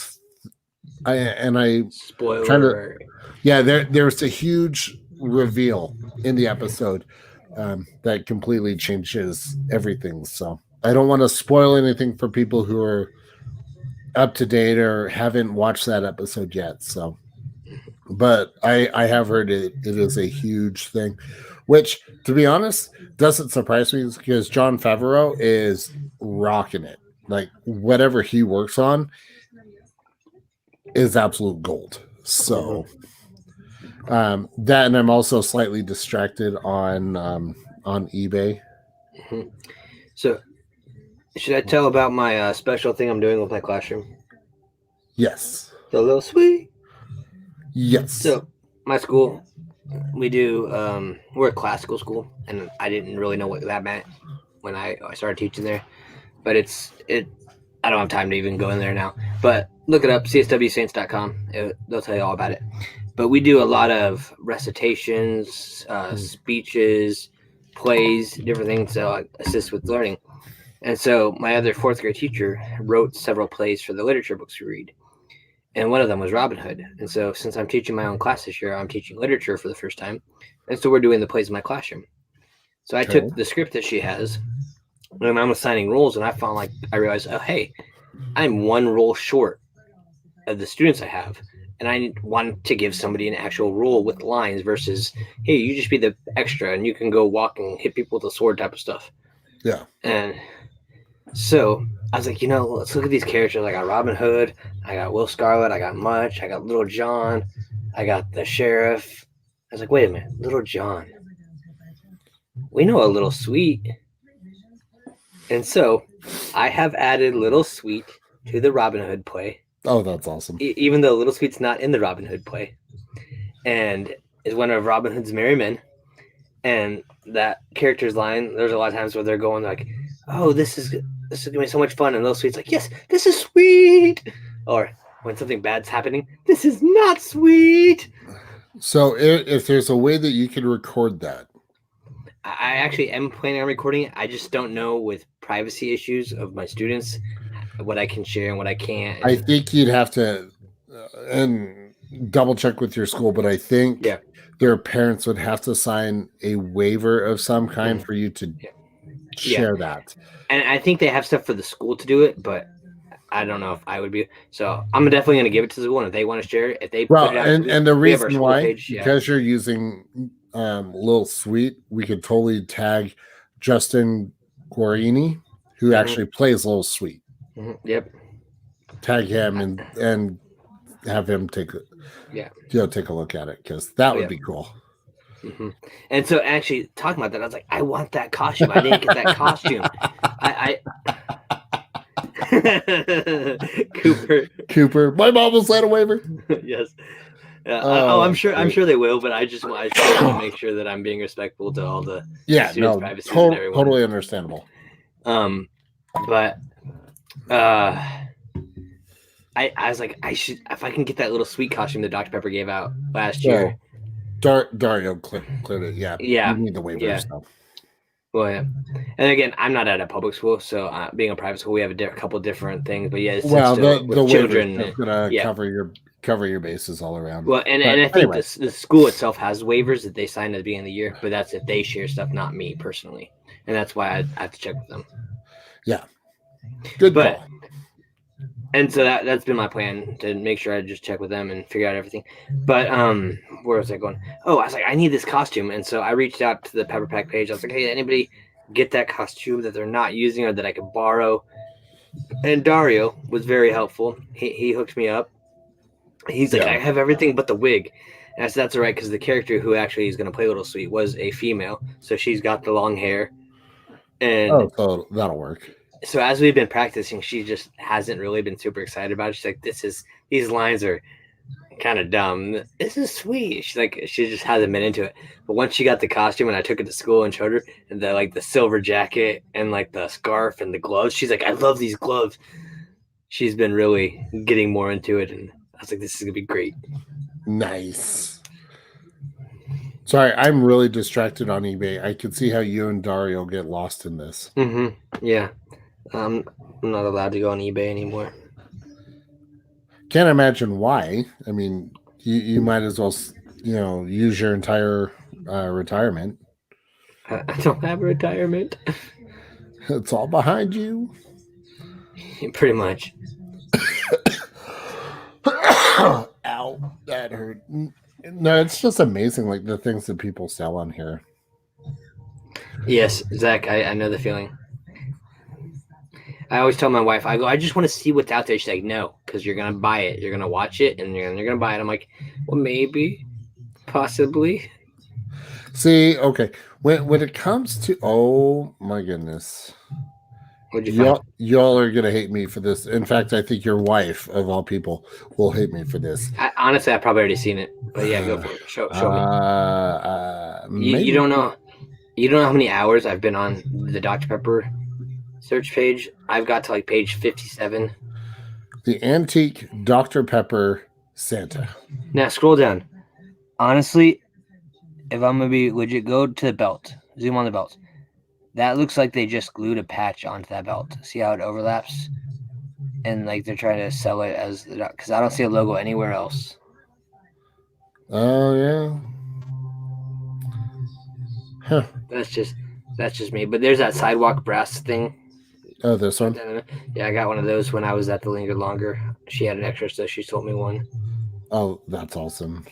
spoiler. There was a huge reveal in the episode that completely changes everything. So I don't want to spoil anything for people who are up to date or haven't watched that episode yet. So, but I have heard it is a huge thing, which, to be honest, doesn't surprise me because Jon Favreau is rocking it. Like whatever he works on is absolute gold. So that, and I'm also slightly distracted on eBay. So should I tell about my special thing I'm doing with my classroom? Yes. The little sweet. Yes. So my school, we do we're a classical school, and I didn't really know what that meant when I started teaching there, but I don't have time to even go in there now, but look it up, cswsaints.com. They'll tell you all about it. But we do a lot of recitations, speeches, plays, different things to assist with learning. And so my other 4th grade teacher wrote several plays for the literature books we read. And one of them was Robin Hood. And so since I'm teaching my own class this year, I'm teaching literature for the first time. And so we're doing the plays in my classroom. So I took the script that she has, and I'm assigning roles, and I realized, oh, hey, I'm 1 role short of the students I have. And I want to give somebody an actual role with lines versus, hey, you just be the extra and you can go walk and hit people with a sword type of stuff. Yeah. And so I was like, let's look at these characters. I got Robin Hood, I got Will Scarlet, I got Much, I got Little John, I got the sheriff. I was like, wait a minute, Little John. We know a Little Sweet. And so I have added Little Sweet to the Robin Hood play. Oh, that's awesome. Even though Little Sweet's not in the Robin Hood play. And is one of Robin Hood's merry men. And that character's line, there's a lot of times where they're going like, oh, this is gonna be so much fun, and Little Sweet's like, yes, this is sweet. Or when something bad's happening, this is not sweet. So if there's a way that you can record that, I actually am planning on recording it. I just don't know with privacy issues of my students what I can share and what I can't. I think you'd have to and double check with your school, but I think their parents would have to sign a waiver of some kind for you to share that. And I think they have stuff for the school to do it, but I don't know if I would be. So I'm definitely going to give it to the school, and if they want to share it, if they put it out, and the reason why, because you're using Little Sweet, we could totally tag Justin Guarini, who actually plays Little Sweet. Yep. Tag him and have him take a look at it, because that would be cool. And so actually talking about that, I was like, I want that costume. I didn't get that costume. Cooper, my mom will sign a waiver. Yes. I'm sure they will, but I just want to make sure that I'm being respectful to all the students' privacy and everyone. Totally understandable. But I was like, I should, if I can get that Little Sweet costume that Dr. Pepper gave out last year. Dario cleared it. Yeah. You need the waiver stuff. Well, yeah. And again, I'm not at a public school, so being a private school, we have a couple different things. But yeah, the children is going to cover your bases all around. Well, and But I think anyway, the school itself has waivers that they sign at the beginning of the year, but that's if they share stuff, not me personally, and that's why I have to check with them. yeah, good But call. and so that's been my plan, to make sure I just check with them and figure out everything. But where was I going? Oh, I was like, I need this costume, and so I reached out to the Pepper Pack page. I was like, hey, anybody get that costume that they're not using or that I could borrow? And Dario was very helpful. He hooked me up. He's like, Yeah. I have everything but the wig. And I said, that's all right, because the character who actually is going to play Little Sweet was a female, so she's got the long hair. And Oh, so that'll work. so as we've been practicing, she just hasn't really been super excited about it. She's like, these lines are kind of dumb. This is sweet. She's like, she just hasn't been into it. But once she got the costume and I took it to school and showed her, and the silver jacket and like the scarf and the gloves, she's like, I love these gloves. She's been really getting more into it, and I was like, this is gonna be great. Nice. Sorry, I'm really distracted on eBay. I can see how you and Dario get lost in this. Yeah. I'm not allowed to go on eBay anymore. Can't imagine why. I mean, you might as well, use your entire retirement. I don't have a retirement. It's all behind you. Pretty much. Ow, that hurt. No, it's just amazing, like the things that people sell on here. Yes, Zach, I know the feeling. I always tell my wife, I go, I just want to see what's out there. She's like, no, because you're going to buy it. You're going to watch it, and you're going to buy it. I'm like, well, maybe, possibly. See, okay. When it comes to, oh my goodness. What'd you find? Y'all are going to hate me for this. In fact, I think your wife, of all people, will hate me for this. Honestly, I've probably already seen it. But yeah, go for it. Show me. You don't know. You don't know how many hours I've been on the Dr. Pepper search page. I've got to like page 57. The antique Dr. Pepper Santa. Now scroll down. Honestly, if I'm gonna be legit, go to the belt. Zoom on the belt. That looks like they just glued a patch onto that belt. See how it overlaps? And like they're trying to sell it as because I don't see a logo anywhere else. Oh yeah. Huh. That's just me. But there's that sidewalk brass thing. Oh, this one? Yeah, I got one of those when I was at the Linger Longer. She had an extra, so she sold me one. Oh, that's awesome.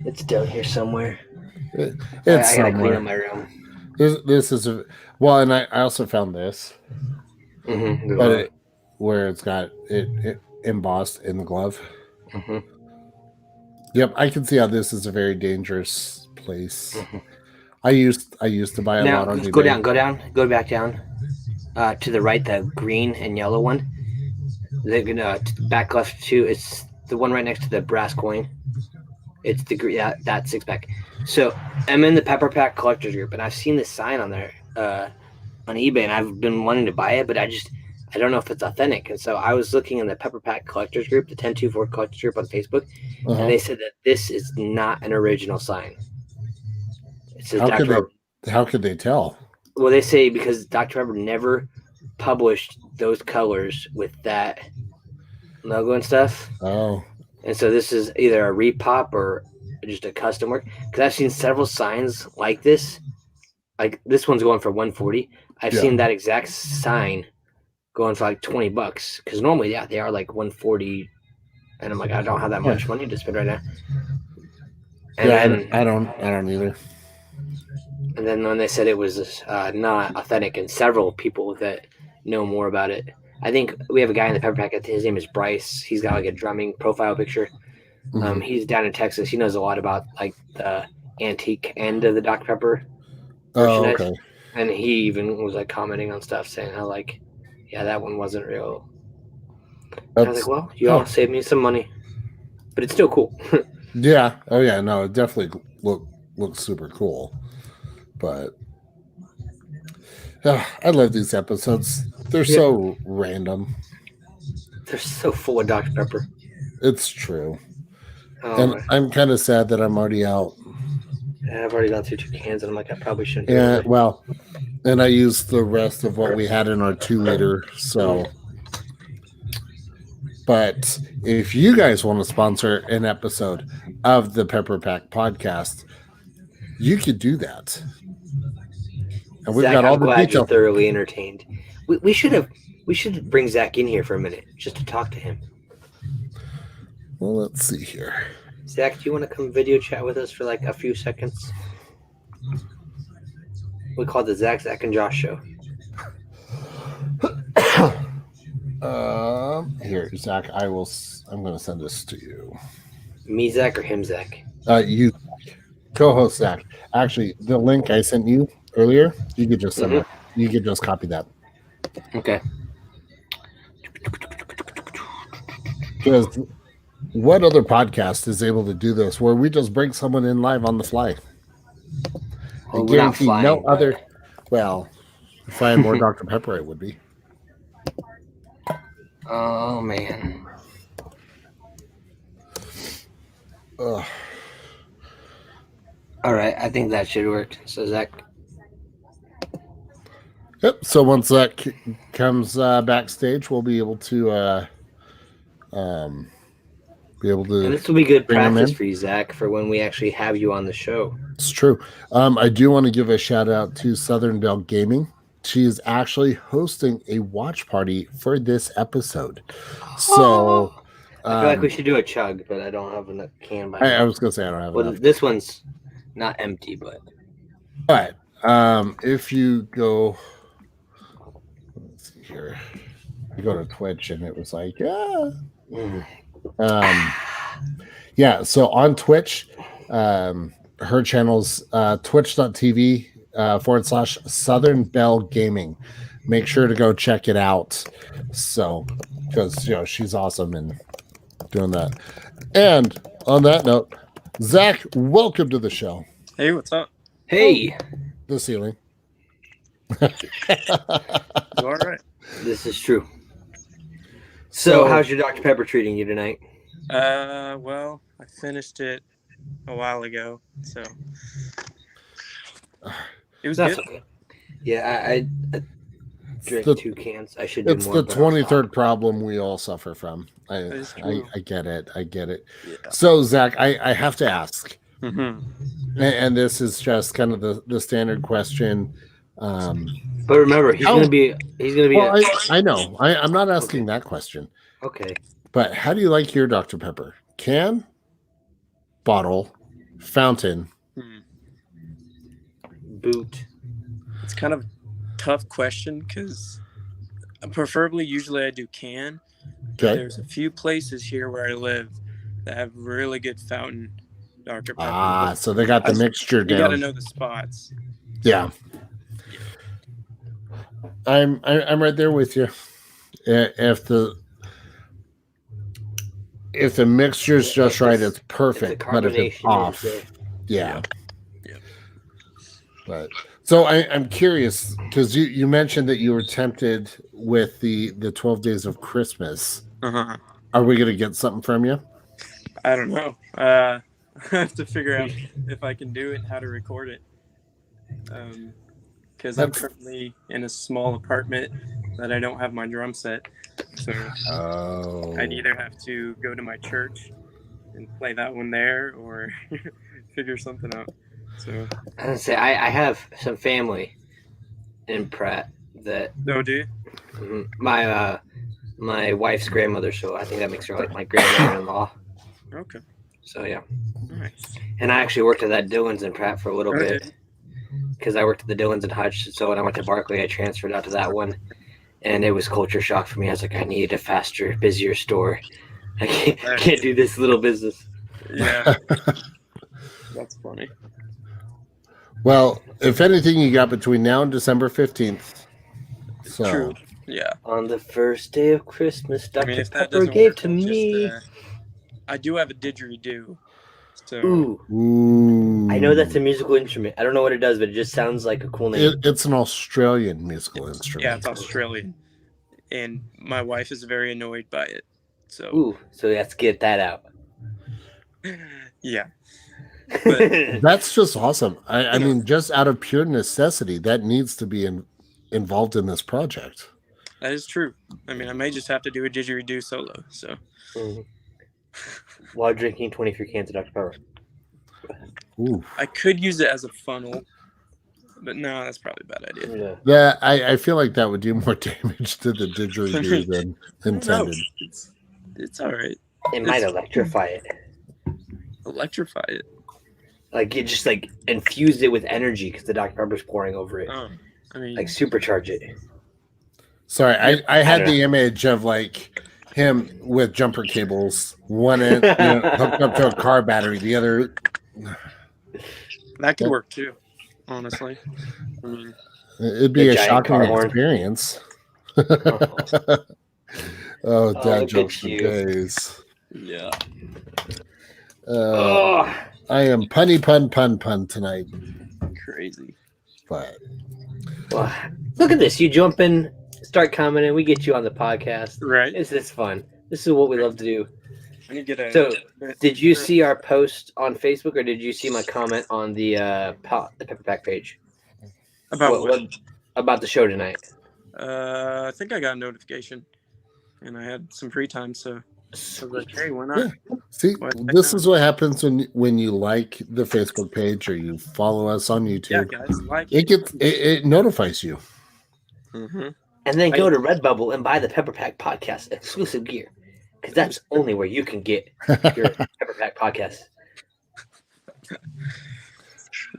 It's down here somewhere. It's I gotta somewhere. clean up my room. This is and I also found this, but where it's got it embossed in the glove. Yep, I can see how this is a very dangerous place. I used to buy a lot on eBay. Go back down, to the right, the green and yellow one. Back left too. It's the one right next to the brass coin. It's the that 6-pack. So I'm in the Pepper Pack collectors group, and I've seen this sign on there on eBay, and I've been wanting to buy it, but I don't know if it's authentic. And so I was looking in the Pepper Pack collectors group, the 1024 collectors group on Facebook, and they said that this is not an original sign. It says how could they tell? Well, they say because Dr. Pepper never published those colors with that logo and stuff. Oh. And so this is either a repop or just a custom work. Because I've seen several signs like this. Like this one's going for $140. I've seen that exact sign going for like $20. Because normally, they are like $140. And I'm like, I don't have that much money to spend right now. And then, I don't either. And then when they said it was not authentic, and several people that know more about it. I think we have a guy in the Pepper Pack. His name is Bryce. He's got like a drumming profile picture. He's down in Texas. He knows a lot about like the antique end of the Dr. Pepper. Oh, okay. And he even was like commenting on stuff saying how like, yeah, that one wasn't real. I was like, well, you all saved me some money, but it's still cool. Yeah. Oh yeah. No, it definitely looks super cool. But I love these episodes. They're so random. They're so full of Dr. Pepper. It's true. And I'm kind of sad that I'm already out. Yeah, I've already gone through 2 cans, and I'm like, I probably shouldn't. Yeah, well, and I used the rest of what we had in our 2-liter. So, But if you guys want to sponsor an episode of the Pepper Pack podcast, you could do that. And we've Zach, got all I'm the glad you're details. thoroughly entertained. We should bring Zach in here for a minute just to talk to him. Well, let's see here. Zach, do you want to come video chat with us for like a few seconds? We call it the Zach and Josh show. Here, Zach, I'm going to send this to you. Me, Zach, or him, Zach? You, co-host Zach. Actually, the link I sent you earlier, you could just send it. You could just copy that. Okay. Because what other podcast is able to do this where we just bring someone in live on the fly? Well, I guarantee no other. Well, if I had more Dr. Pepper, it would be. Oh, man. Ugh. All right, I think that should work. So, Zach. Yep. So once that comes backstage, we'll be able to And this will be good practice for you, Zach, for when we actually have you on the show. It's true. I do want to give a shout out to Southern Belle Gaming. She is actually hosting a watch party for this episode. So I feel like we should do a chug, but I don't have a can by I was going to say I don't have enough. This one's not empty, but. All right. If you go, let's see here. You go to Twitch and it was like, yeah. So on Twitch, her channel's twitch.tv / Southern Belle Gaming. Make sure to go check it out. So, because she's awesome in doing that. And on that note, Zach, welcome to the show. Hey, what's up? Hey, the ceiling. All right. This is true. So, how's your Dr. Pepper treating you tonight? Well, I finished it a while ago, so it was good. Okay. Yeah, I drank 2 cans. I should do it's more. It's the 23rd problem we all suffer from. I get it. Yeah. So, Zach, I have to ask, and this is just kind of the standard question. But remember, he's gonna be. Well, I know. I'm not asking that question. Okay. But how do you like your Dr. Pepper? Can, bottle, fountain, boot? It's kind of a tough question because usually I do can. Okay. There's a few places here where I live that have really good fountain Dr. Pepper. So they got the mixture down. You got to know the spots. Yeah. I'm right there with you. If the mixture's just right, it's perfect. But if it's off, yeah. But so I'm curious because you mentioned that you were tempted with the 12 Days of Christmas. Are we gonna get something from you? I don't know. I have to figure out if I can do it and how to record it. Because I'm currently in a small apartment that I don't have my drum set. So I'd either have to go to my church and play that one there or figure something out. So I was gonna say I have some family in Pratt that. No, do you? My wife's grandmother, so I think that makes her like my grandmother-in-law. Okay. So yeah. Nice. And I actually worked at that Dillon's in Pratt for a little bit. Because I worked at the Dillons and Hutch, so when I went to Barclay, I transferred out to that one, and it was culture shock for me. I was like, I needed a faster, busier store. I can't do this little business. Yeah, that's funny. Well, if anything, you got between now and December 15th. So. True. Yeah. On the first day of Christmas, Dr. Pepper gave to me. I do have a didgeridoo. So. Ooh. I know that's a musical instrument. I don't know what it does, but it just sounds like a cool name. It's an Australian musical instrument. Yeah, it's Australian. And my wife is very annoyed by it. So let's get that out. Yeah. But that's just awesome. I mean, just out of pure necessity, that needs to be involved in this project. That is true. I mean, I may just have to do a didgeridoo solo. So while drinking 23 cans of Dr. Pepper. Ooh. I could use it as a funnel, but no, that's probably a bad idea. Yeah. That I feel like that would do more damage to the didgeridoo than intended. No, it's all right. It might electrify it. Electrify it. Like, it just, like, infused it with energy because the Dr. Pepper's pouring over it. Oh, I mean, Like, supercharge it. Sorry, I had don't the image of like him with jumper cables, one end hooked up to a car battery, the other. that could work too. Honestly, I mean, It'd be The a giant shocking car horn. experience. Oh, dad look jokes at for you. days. yeah. Oh, I am punny pun tonight, Crazy. but well, look at this. You jump in, start commenting, we get you on the podcast. Right. This is fun. This is what we love to do. I need to get a. So, did you see our post on Facebook, or did you see my comment on the Pepper Pack page? about what? About the show tonight? I think I got a notification, and I had some free time, so I was like, "Hey, why not?" yeah. See, this is what happens when you like the Facebook page or you follow us on Yeah, YouTube. guys, like It notifies you. Mm-hmm. And then go to Redbubble and buy the Pepper Pack podcast exclusive gear, because that's only where you can get your Pepper Pack podcast.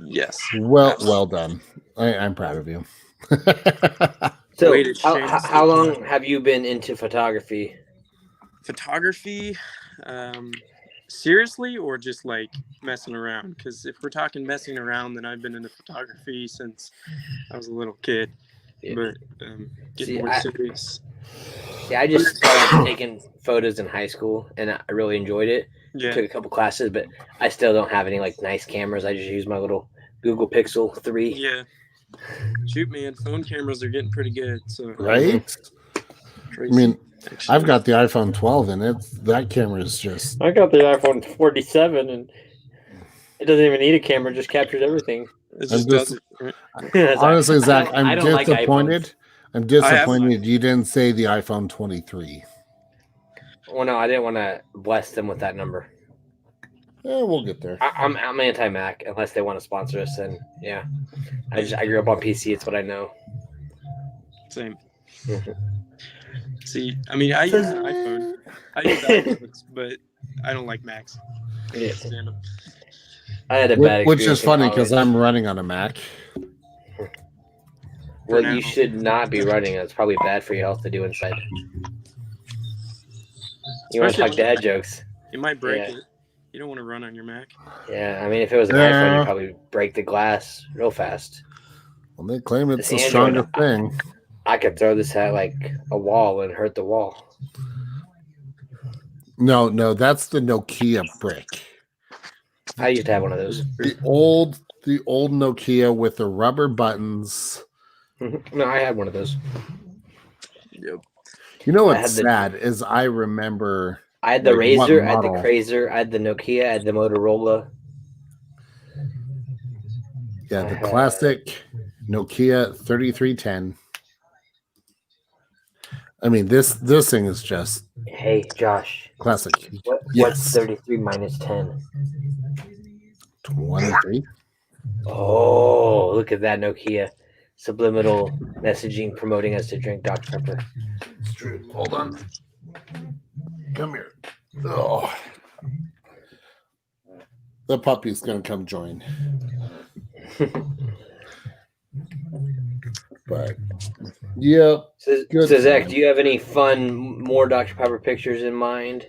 Yes. Well done. I'm proud of you. So, Way to shame how long have you been into photography? Photography, seriously, or just like messing around? Because if we're talking messing around, then I've been into photography since I was a little kid. Yeah. But getting more serious. Yeah, I just started taking photos in high school, and I really enjoyed it. Yeah. Took a couple classes, but I still don't have any like nice cameras. I just use my little Google Pixel 3. Yeah. Shoot, man, phone cameras are getting pretty good. So Right? crazy. I mean, Actually, I've got the iPhone 12, and that camera is just. I got the iPhone 47, and it doesn't even need a camera; just captures everything. it just just- does it. Right? Honestly, Zach, I I'm don't like disappointed. iPhones. I'm disappointed mine. you didn't say the iPhone 23. Well, no, I didn't want to bless them with that number. Yeah, we'll get there. I'm anti-Mac unless they want to sponsor us, and yeah, I grew up on PC. It's what I know. Same. See, I mean, I use an iPhone. I use iPhones, but I don't like Macs. I Yeah. can't stand them. I had a bad experience. Which is funny in because college. I'm running on a Mac. Well, now. you should not be running. It's probably bad for your health to do inside. You want to talk dad jokes? You might break Yeah. it. You don't want to run on your Mac. Yeah, I mean, if it was an iPhone, you'd probably break the glass real fast. Well, they claim it's the Android. strongest thing. I could throw this at like a wall and hurt the wall. No, that's the Nokia brick. I used to have one of those. The old Nokia with the rubber buttons. No, I had one of those. Yep. You know I what's had the- sad is I remember I had the Like, what Razor, I had the model? Crazer, I had the Nokia, I had the Motorola. the classic Nokia 3310. I mean, this thing is just Hey, Josh, classic. what's Yes. 33 minus 10? 23. Oh, look at that Nokia. Subliminal messaging promoting us to drink Dr. Pepper. It's true. Hold on. Come here. Oh. The puppy's gonna come join. But yeah, So, Good Zach, time. do you have any fun, more Dr. Pepper pictures in mind?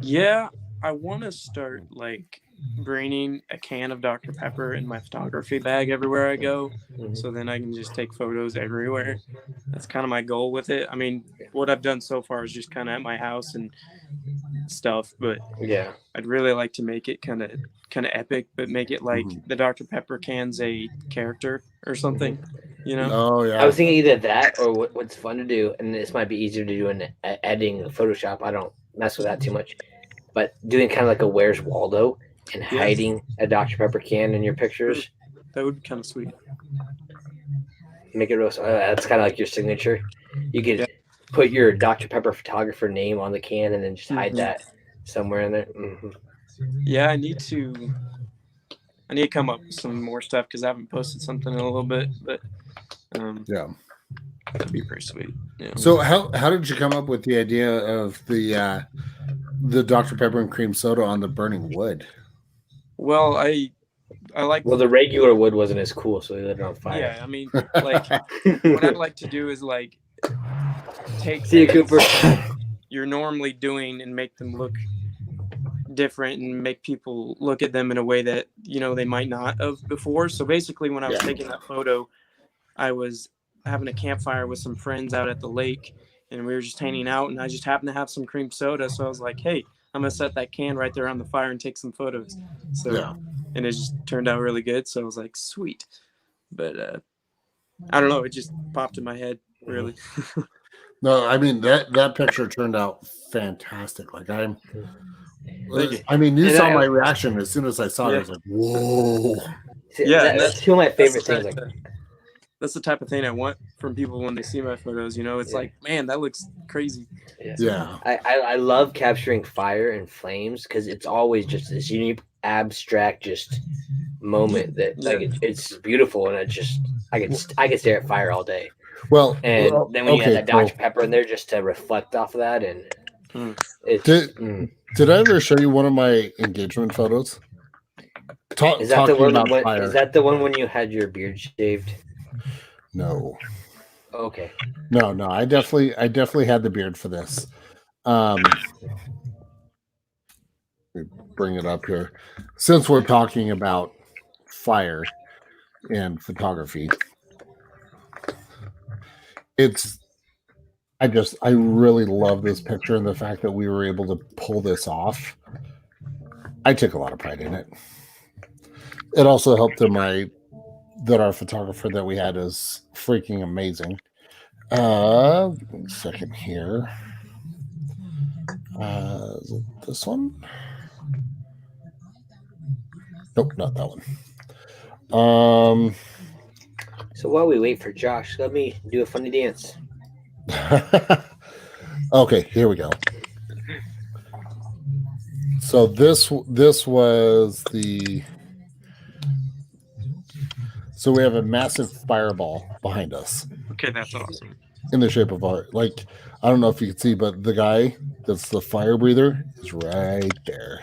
Yeah, I want to start like bringing a can of Dr. Pepper in my photography bag everywhere I go, so then I can just take photos everywhere. That's kind of my goal with it. I mean, what I've done so far is just kind of at my house and stuff, but Yeah. I'd really like to make it kind of epic, but make it like the Dr. Pepper can's a character or something, you know? oh I yeah. was thinking either that or what's fun to do, and this might be easier to do in editing in Photoshop. I don't mess with that too much. But doing kind of like a Where's Waldo and hiding a Dr. Pepper can in your pictures. That would be kind of sweet. Make it real. That's kind of like your signature. You could put your Dr. Pepper photographer name on the can and then just hide that somewhere in there. Mm-hmm. Yeah, I need to come up with some more stuff because I haven't posted something in a little bit, but yeah, that'd be pretty sweet. Yeah. So how did you come up with the idea of the Dr. Pepper and cream soda on the burning wood? Well, I like. Well, the regular wood wasn't as cool, so they lit it on fire. Yeah, I mean, like what I like to do is like take See you, Cooper. you're normally doing and make them look different and make people look at them in a way that they might not have before. So basically, when I was taking that photo, I was having a campfire with some friends out at the lake, and we were just hanging out, and I just happened to have some cream soda, so I was like, hey, I'm gonna set that can right there on the fire and take some photos. So and it just turned out really good, so I was like, sweet. But I don't know, it just popped in my head, really. No, I mean that picture turned out fantastic. Like you saw my reaction as soon as I saw it. I was like, whoa. Yeah, that's two of my favorite things. That's the type of thing I want from people when they see my photos. It's like, man, that looks crazy. Yeah. I love capturing fire and flames because it's always just this unique, abstract, just moment that it's beautiful, and I could stare at fire all day. Well, and then when you have that Dr. Pepper in there just to reflect off of that, and did I ever show you one of my engagement photos? Is that the one when you had your beard shaved? No. Okay. No. I definitely had the beard for this. Let me bring it up here. Since we're talking about fire and photography, I really love this picture and the fact that we were able to pull this off. I took a lot of pride in it. It also helped that our photographer that we had is freaking amazing. One second here. Is it this one? Nope, not that one. So while we wait for Josh, let me do a funny dance. Okay, here we go. So this was the. So we have a massive fireball behind us. Okay, that's awesome. In the shape of art. Like, I don't know if you can see, but the guy that's the fire breather is right there.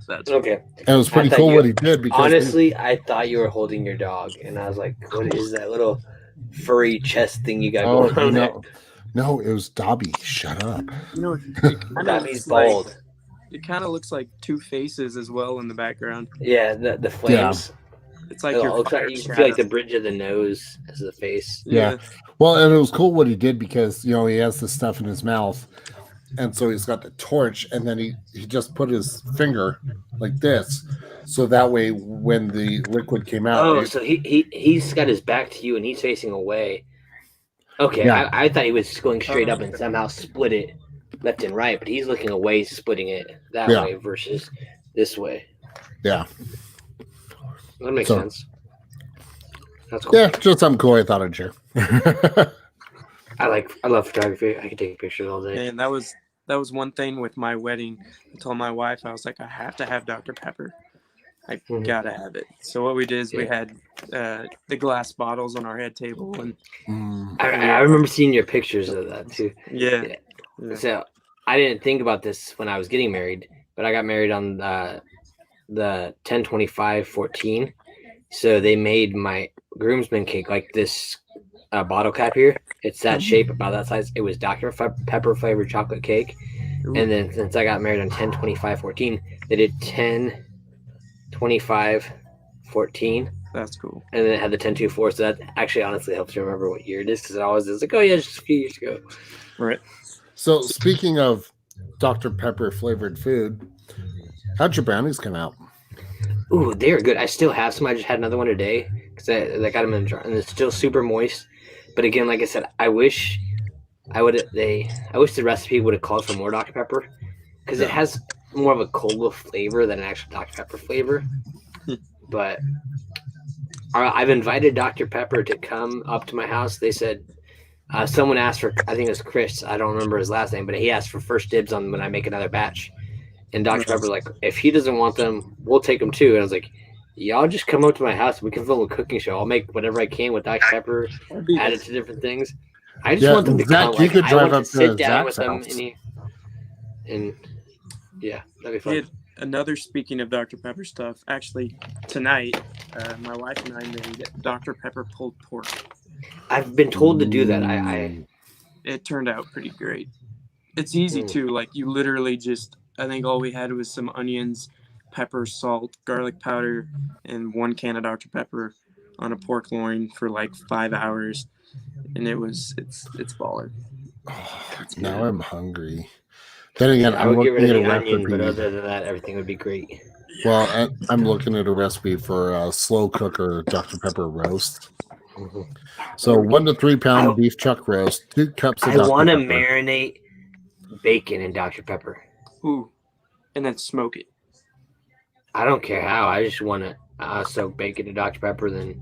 That's okay. And it was pretty cool what he did. Because honestly, I thought you were holding your dog, and I was like, what is that little furry chest thing you got going on there? No, it was Dobby. Shut up. Dobby's bald. It kind of looks like two faces as well in the background. Yeah, the flames. Yeah. It's like you feel like the bridge of the nose as the face. Yeah. Well, and it was cool what he did because, he has this stuff in his mouth. And so he's got the torch, and then he just put his finger like this. So that way, when the liquid came out. Oh, so he's got his back to you and he's facing away. Okay, yeah. I thought he was going straight up and somehow split it left and right, but he's looking away, splitting it that way versus this way. Yeah. That makes sense. That's cool. Yeah, just something cool I thought I'd share. I love photography. I can take pictures all day. And that was one thing with my wedding. I told my wife, I was like, I have to have Dr. Pepper. I gotta have it. So what we did is we had the glass bottles on our head table, and I remember seeing your pictures of that too. Yeah. So I didn't think about this when I was getting married, but I got married on the 10/25/14. So they made my groomsmen cake like this bottle cap here. It's that shape, about that size. It was Dr. Pepper flavored chocolate cake. Ooh. And then since I got married on 10/25/14, they did 10/25/14. That's cool. And then it had the 10/24. So that actually honestly helps you remember what year it is, because it always is like, oh yeah, just a few years ago. Right. So speaking of Dr. Pepper flavored food, how'd your brownies come out? Ooh, they were good. I still have some. I just had another one today because I got them in the jar, and it's still super moist. But again, like I said, I wish the recipe would have called for more Dr. Pepper, because it has more of a cola flavor than an actual Dr. Pepper flavor. But I've invited Dr. Pepper to come up to my house. They said Someone asked for, I think it was Chris. I don't remember his last name, but he asked for first dibs on when I make another batch. And Dr. Pepper's like, if he doesn't want them, we'll take them too. And I was like, y'all just come up to my house. We can film a cooking show. I'll make whatever I can with Dr. Pepper, add it to different things. I just want them to Zach, come. Like, could I drive want up to sit to down Zach's with them house. and yeah, that'd be fun. Another, speaking of Dr. Pepper stuff, actually tonight, my wife and I made Dr. Pepper pulled pork. I've been told to do that. It turned out pretty great. It's easy too. Like, you literally just, I think all we had was some onions, pepper, salt, garlic powder, and 1 can of Dr. Pepper on a pork loin for like 5 hours, and it's baller. Oh, now I'm hungry. Then again, I I'm would get rid looking of at a the onion, recipe. but other than that, everything would be great. Well, I'm looking at a recipe for a slow cooker Dr. Pepper roast. Mm-hmm. So 1 to 3 pound beef chuck roast, 2 cups of I Dr. want to Pepper. marinate bacon in Dr. Pepper. Ooh, and then smoke it. I don't care how. I just want to soak bacon in Dr. Pepper, then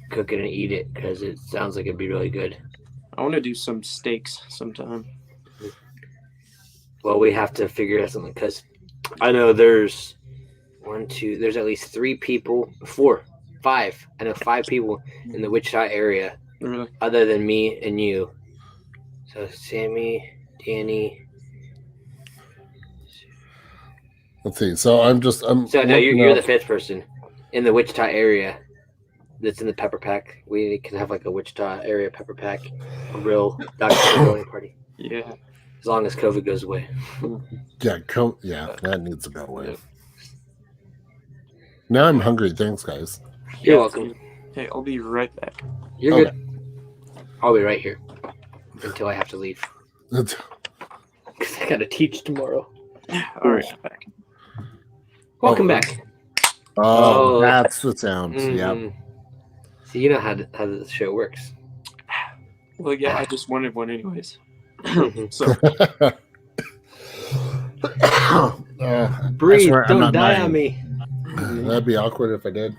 cook it and eat it because it sounds like it'd be really good. I want to do some steaks sometime. Well, we have to figure out something because I know there's there's at least 3 people, 4, 5. I know 5 people in the Wichita area, Really? other than me and you. So Sammy, Danny. Let's see. So So no, you're the 5th person in the Wichita area that's in the pepper pack. We can have like a Wichita area pepper pack, a real Dr. Pepper grilling party. Yeah. As long as COVID goes away. Yeah, that needs to go away. Now I'm hungry. Thanks, guys. You're welcome. Hey, I'll be right back. You're good. I'll be right here until I have to leave. Because I got to teach tomorrow. All right, back. Welcome back. Oh, that's the sound. Mm-hmm. Yeah. So you know how the show works. Well, yeah, I just wanted one anyways. So breathe, don't die on me. That'd be awkward if I did.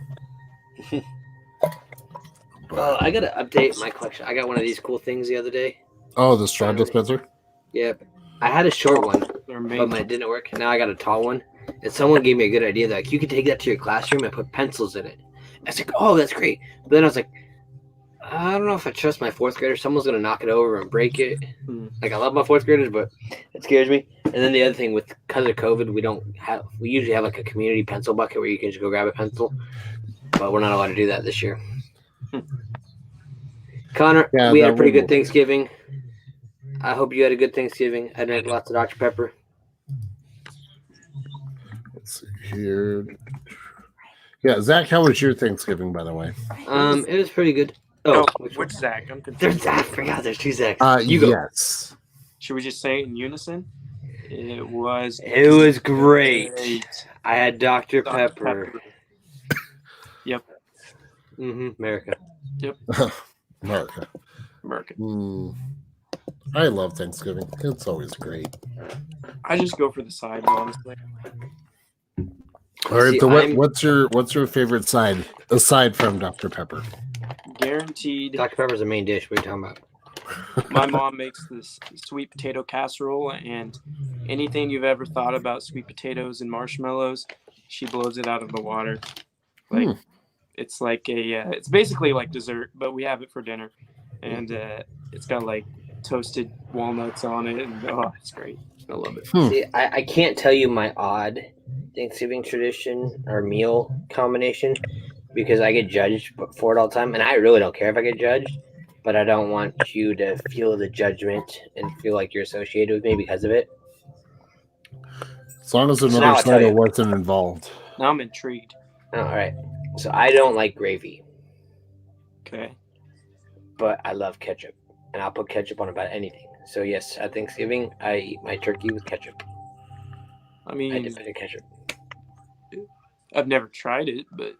I gotta update my collection. I got one of these cool things the other day. Oh, the straw dispenser? Yep. I had a short one, but mine didn't work. Now I got a tall one. And someone gave me a good idea. Like, you could take that to your classroom and put pencils in it. I was like, oh, that's great. But then I was like, I don't know if I trust my 4th grader. Someone's going to knock it over and break it. Like, I love my 4th graders, but it scares me. And then the other thing, because of COVID, we usually have like a community pencil bucket where you can just go grab a pencil. But we're not allowed to do that this year. Connor, we had a pretty good Thanksgiving. I hope you had a good Thanksgiving. I drank lots of Dr. Pepper. Let's see here. Yeah, Zach, how was your Thanksgiving, by the way? It was pretty good. Oh, which Zach? I'm confused. There's Zach. I forgot there's 2 Zachs. You go. Yes. Should we just say it in unison? It was great. I had Dr. Pepper. Yep. America. Yep. America. I love Thanksgiving. It's always great. I just go for the side, honestly. All right. So what's your favorite side aside from Dr. Pepper? Guaranteed. Dr. Pepper's the main dish. What are you talking about? My mom makes this sweet potato casserole, and anything you've ever thought about sweet potatoes and marshmallows, she blows it out of the water. Like it's like it's basically like dessert, but we have it for dinner, and it's got like toasted walnuts on it, and it's great. I love it. See, I can't tell you my odd Thanksgiving tradition or meal combination because I get judged for it all the time, and I really don't care if I get judged, but I don't want you to feel the judgment and feel like you're associated with me because of it. As long as another side wasn't involved. Now I'm intrigued. All right. So I don't like gravy. Okay. But I love ketchup, and I'll put ketchup on about anything. So yes, at Thanksgiving, I eat my turkey with ketchup. I mean, I dip it in ketchup. I've never tried it, but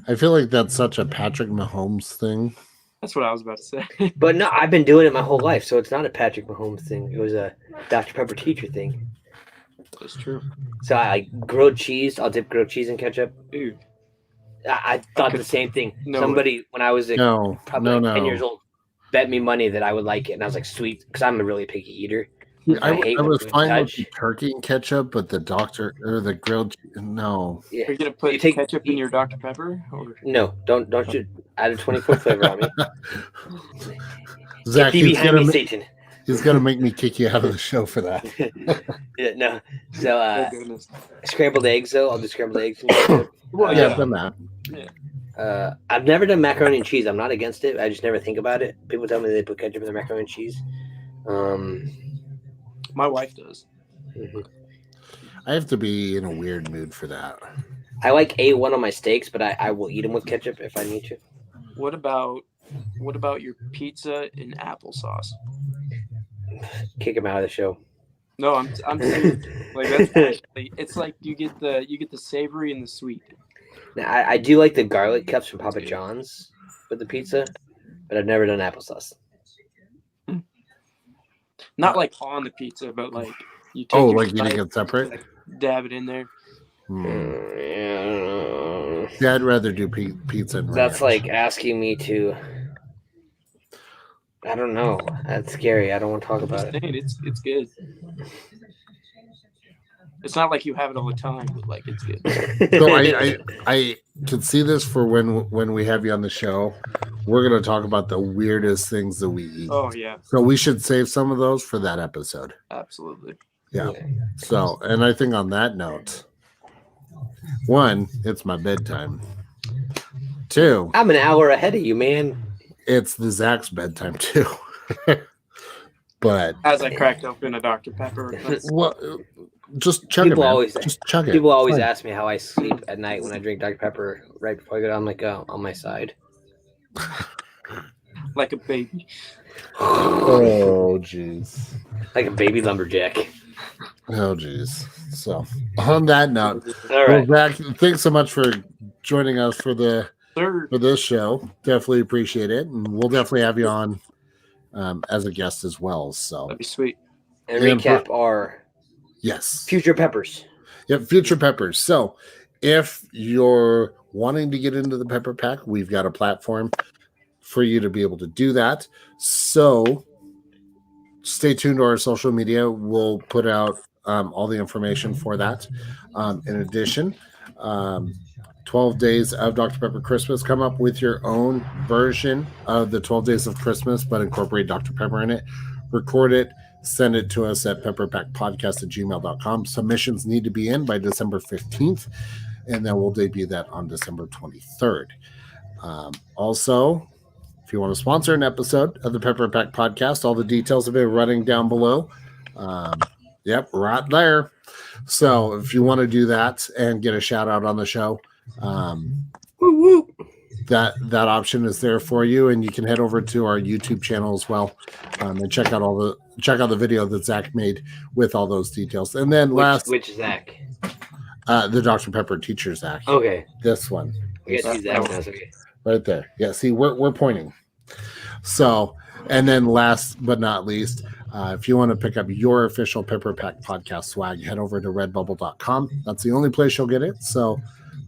I feel like that's such a Patrick Mahomes thing. That's what I was about to say. But no, I've been doing it my whole life, so it's not a Patrick Mahomes thing. It was a Dr. Pepper teacher thing. That's true. So I like grilled cheese. I'll dip grilled cheese in ketchup. Ew. I thought the same thing. No Somebody, when I was probably 10 years old. bet me money that I would like it, and I was like, sweet, because I'm a really picky eater. I hate was when fine with touch. the turkey and ketchup, but the doctor or the grilled no. Yeah. Are you gonna put ketchup in your Dr. Pepper? Or No, don't you add a 20-foot flavor on me. Zach, Get thee behind me, Satan. He's gonna make me kick you out of the show for that. Yeah, no. So oh goodness. scrambled eggs though, I'll do scrambled eggs. Well, Yeah, I've done that. I've never done macaroni and cheese. I'm not against it. I just never think about it. People tell me they put ketchup in their macaroni and cheese. My wife does. I have to be in a weird mood for that. I like A1 on my steaks, but I will eat them with ketchup if I need to. What about your pizza in applesauce? Kick him out of the show. No, I'm serious. Like that's actually, it's like you get the savory and the sweet. Now, I do like the garlic cups from Papa John's with the pizza, but I've never done applesauce. Not like on the pizza, but like you take like eating it separate? Like, dab it in there. Yeah, I'd rather do pizza and That's ranch. like asking me to. I don't know. That's scary. I don't want to talk about it. It's good. It's not like you have it all the time, but like it's good. So I can see this for when we have you on the show. We're gonna talk about the weirdest things that we eat. Oh yeah. So we should save some of those for that episode. Absolutely. Yeah. So, and I think on that note, 1, it's my bedtime. 2, I'm an hour ahead of you, man. it's the Zach's bedtime too. But As I cracked open a Dr. Pepper. well, just chug it. Man. Just chug it. People always Fine. ask me how I sleep at night when I drink Dr. Pepper right before I go. I'm like, oh, on my side. Like a baby. Oh, jeez. Like a baby lumberjack. Oh, jeez. So, on that note, All right. well, Zach, thanks so much for joining us for Sir. this show. Definitely appreciate it, and we'll definitely have you on as a guest as well. So, That'd be sweet. And recap our yes, future peppers. Yep, future peppers. So, if you're wanting to get into the pepper pack, we've got a platform for you to be able to do that. So, stay tuned to our social media. We'll put out all the information for that. In addition, 12 Days of Dr. Pepper Christmas. Come up with your own version of the 12 Days of Christmas, but incorporate Dr. Pepper in it. Record it. Send it to us at pepperpackpodcast@gmail.com. Submissions need to be in by December 15th, and then we'll debut that on December 23rd. Also, if you want to sponsor an episode of the Pepper Pack Podcast, all the details have been running down below. Yep, right there. So if you want to do that and get a shout out on the show, that option is there for you, and you can head over to our YouTube channel as well and check out the video that Zach made with all those details. And then which Zach? The Dr. Pepper teacher Zach. Okay, this one. I guess he's Zach. That's okay. Right there. Yeah. See, we're pointing. So, and then last but not least, if you want to pick up your official Pepper Pack Podcast swag, head over to redbubble.com. That's the only place you'll get it. So,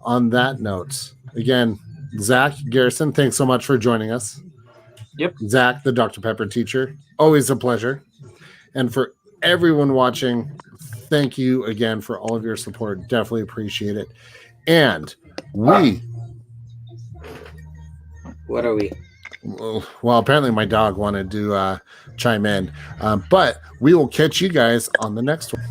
on that note, again, Zach Garrison, thanks so much for joining us. Yep. Zach, the Dr. Pepper teacher, always a pleasure. And for everyone watching, thank you again for all of your support. Definitely appreciate it. And what are we? Well, apparently my dog wanted to chime in. But we will catch you guys on the next one.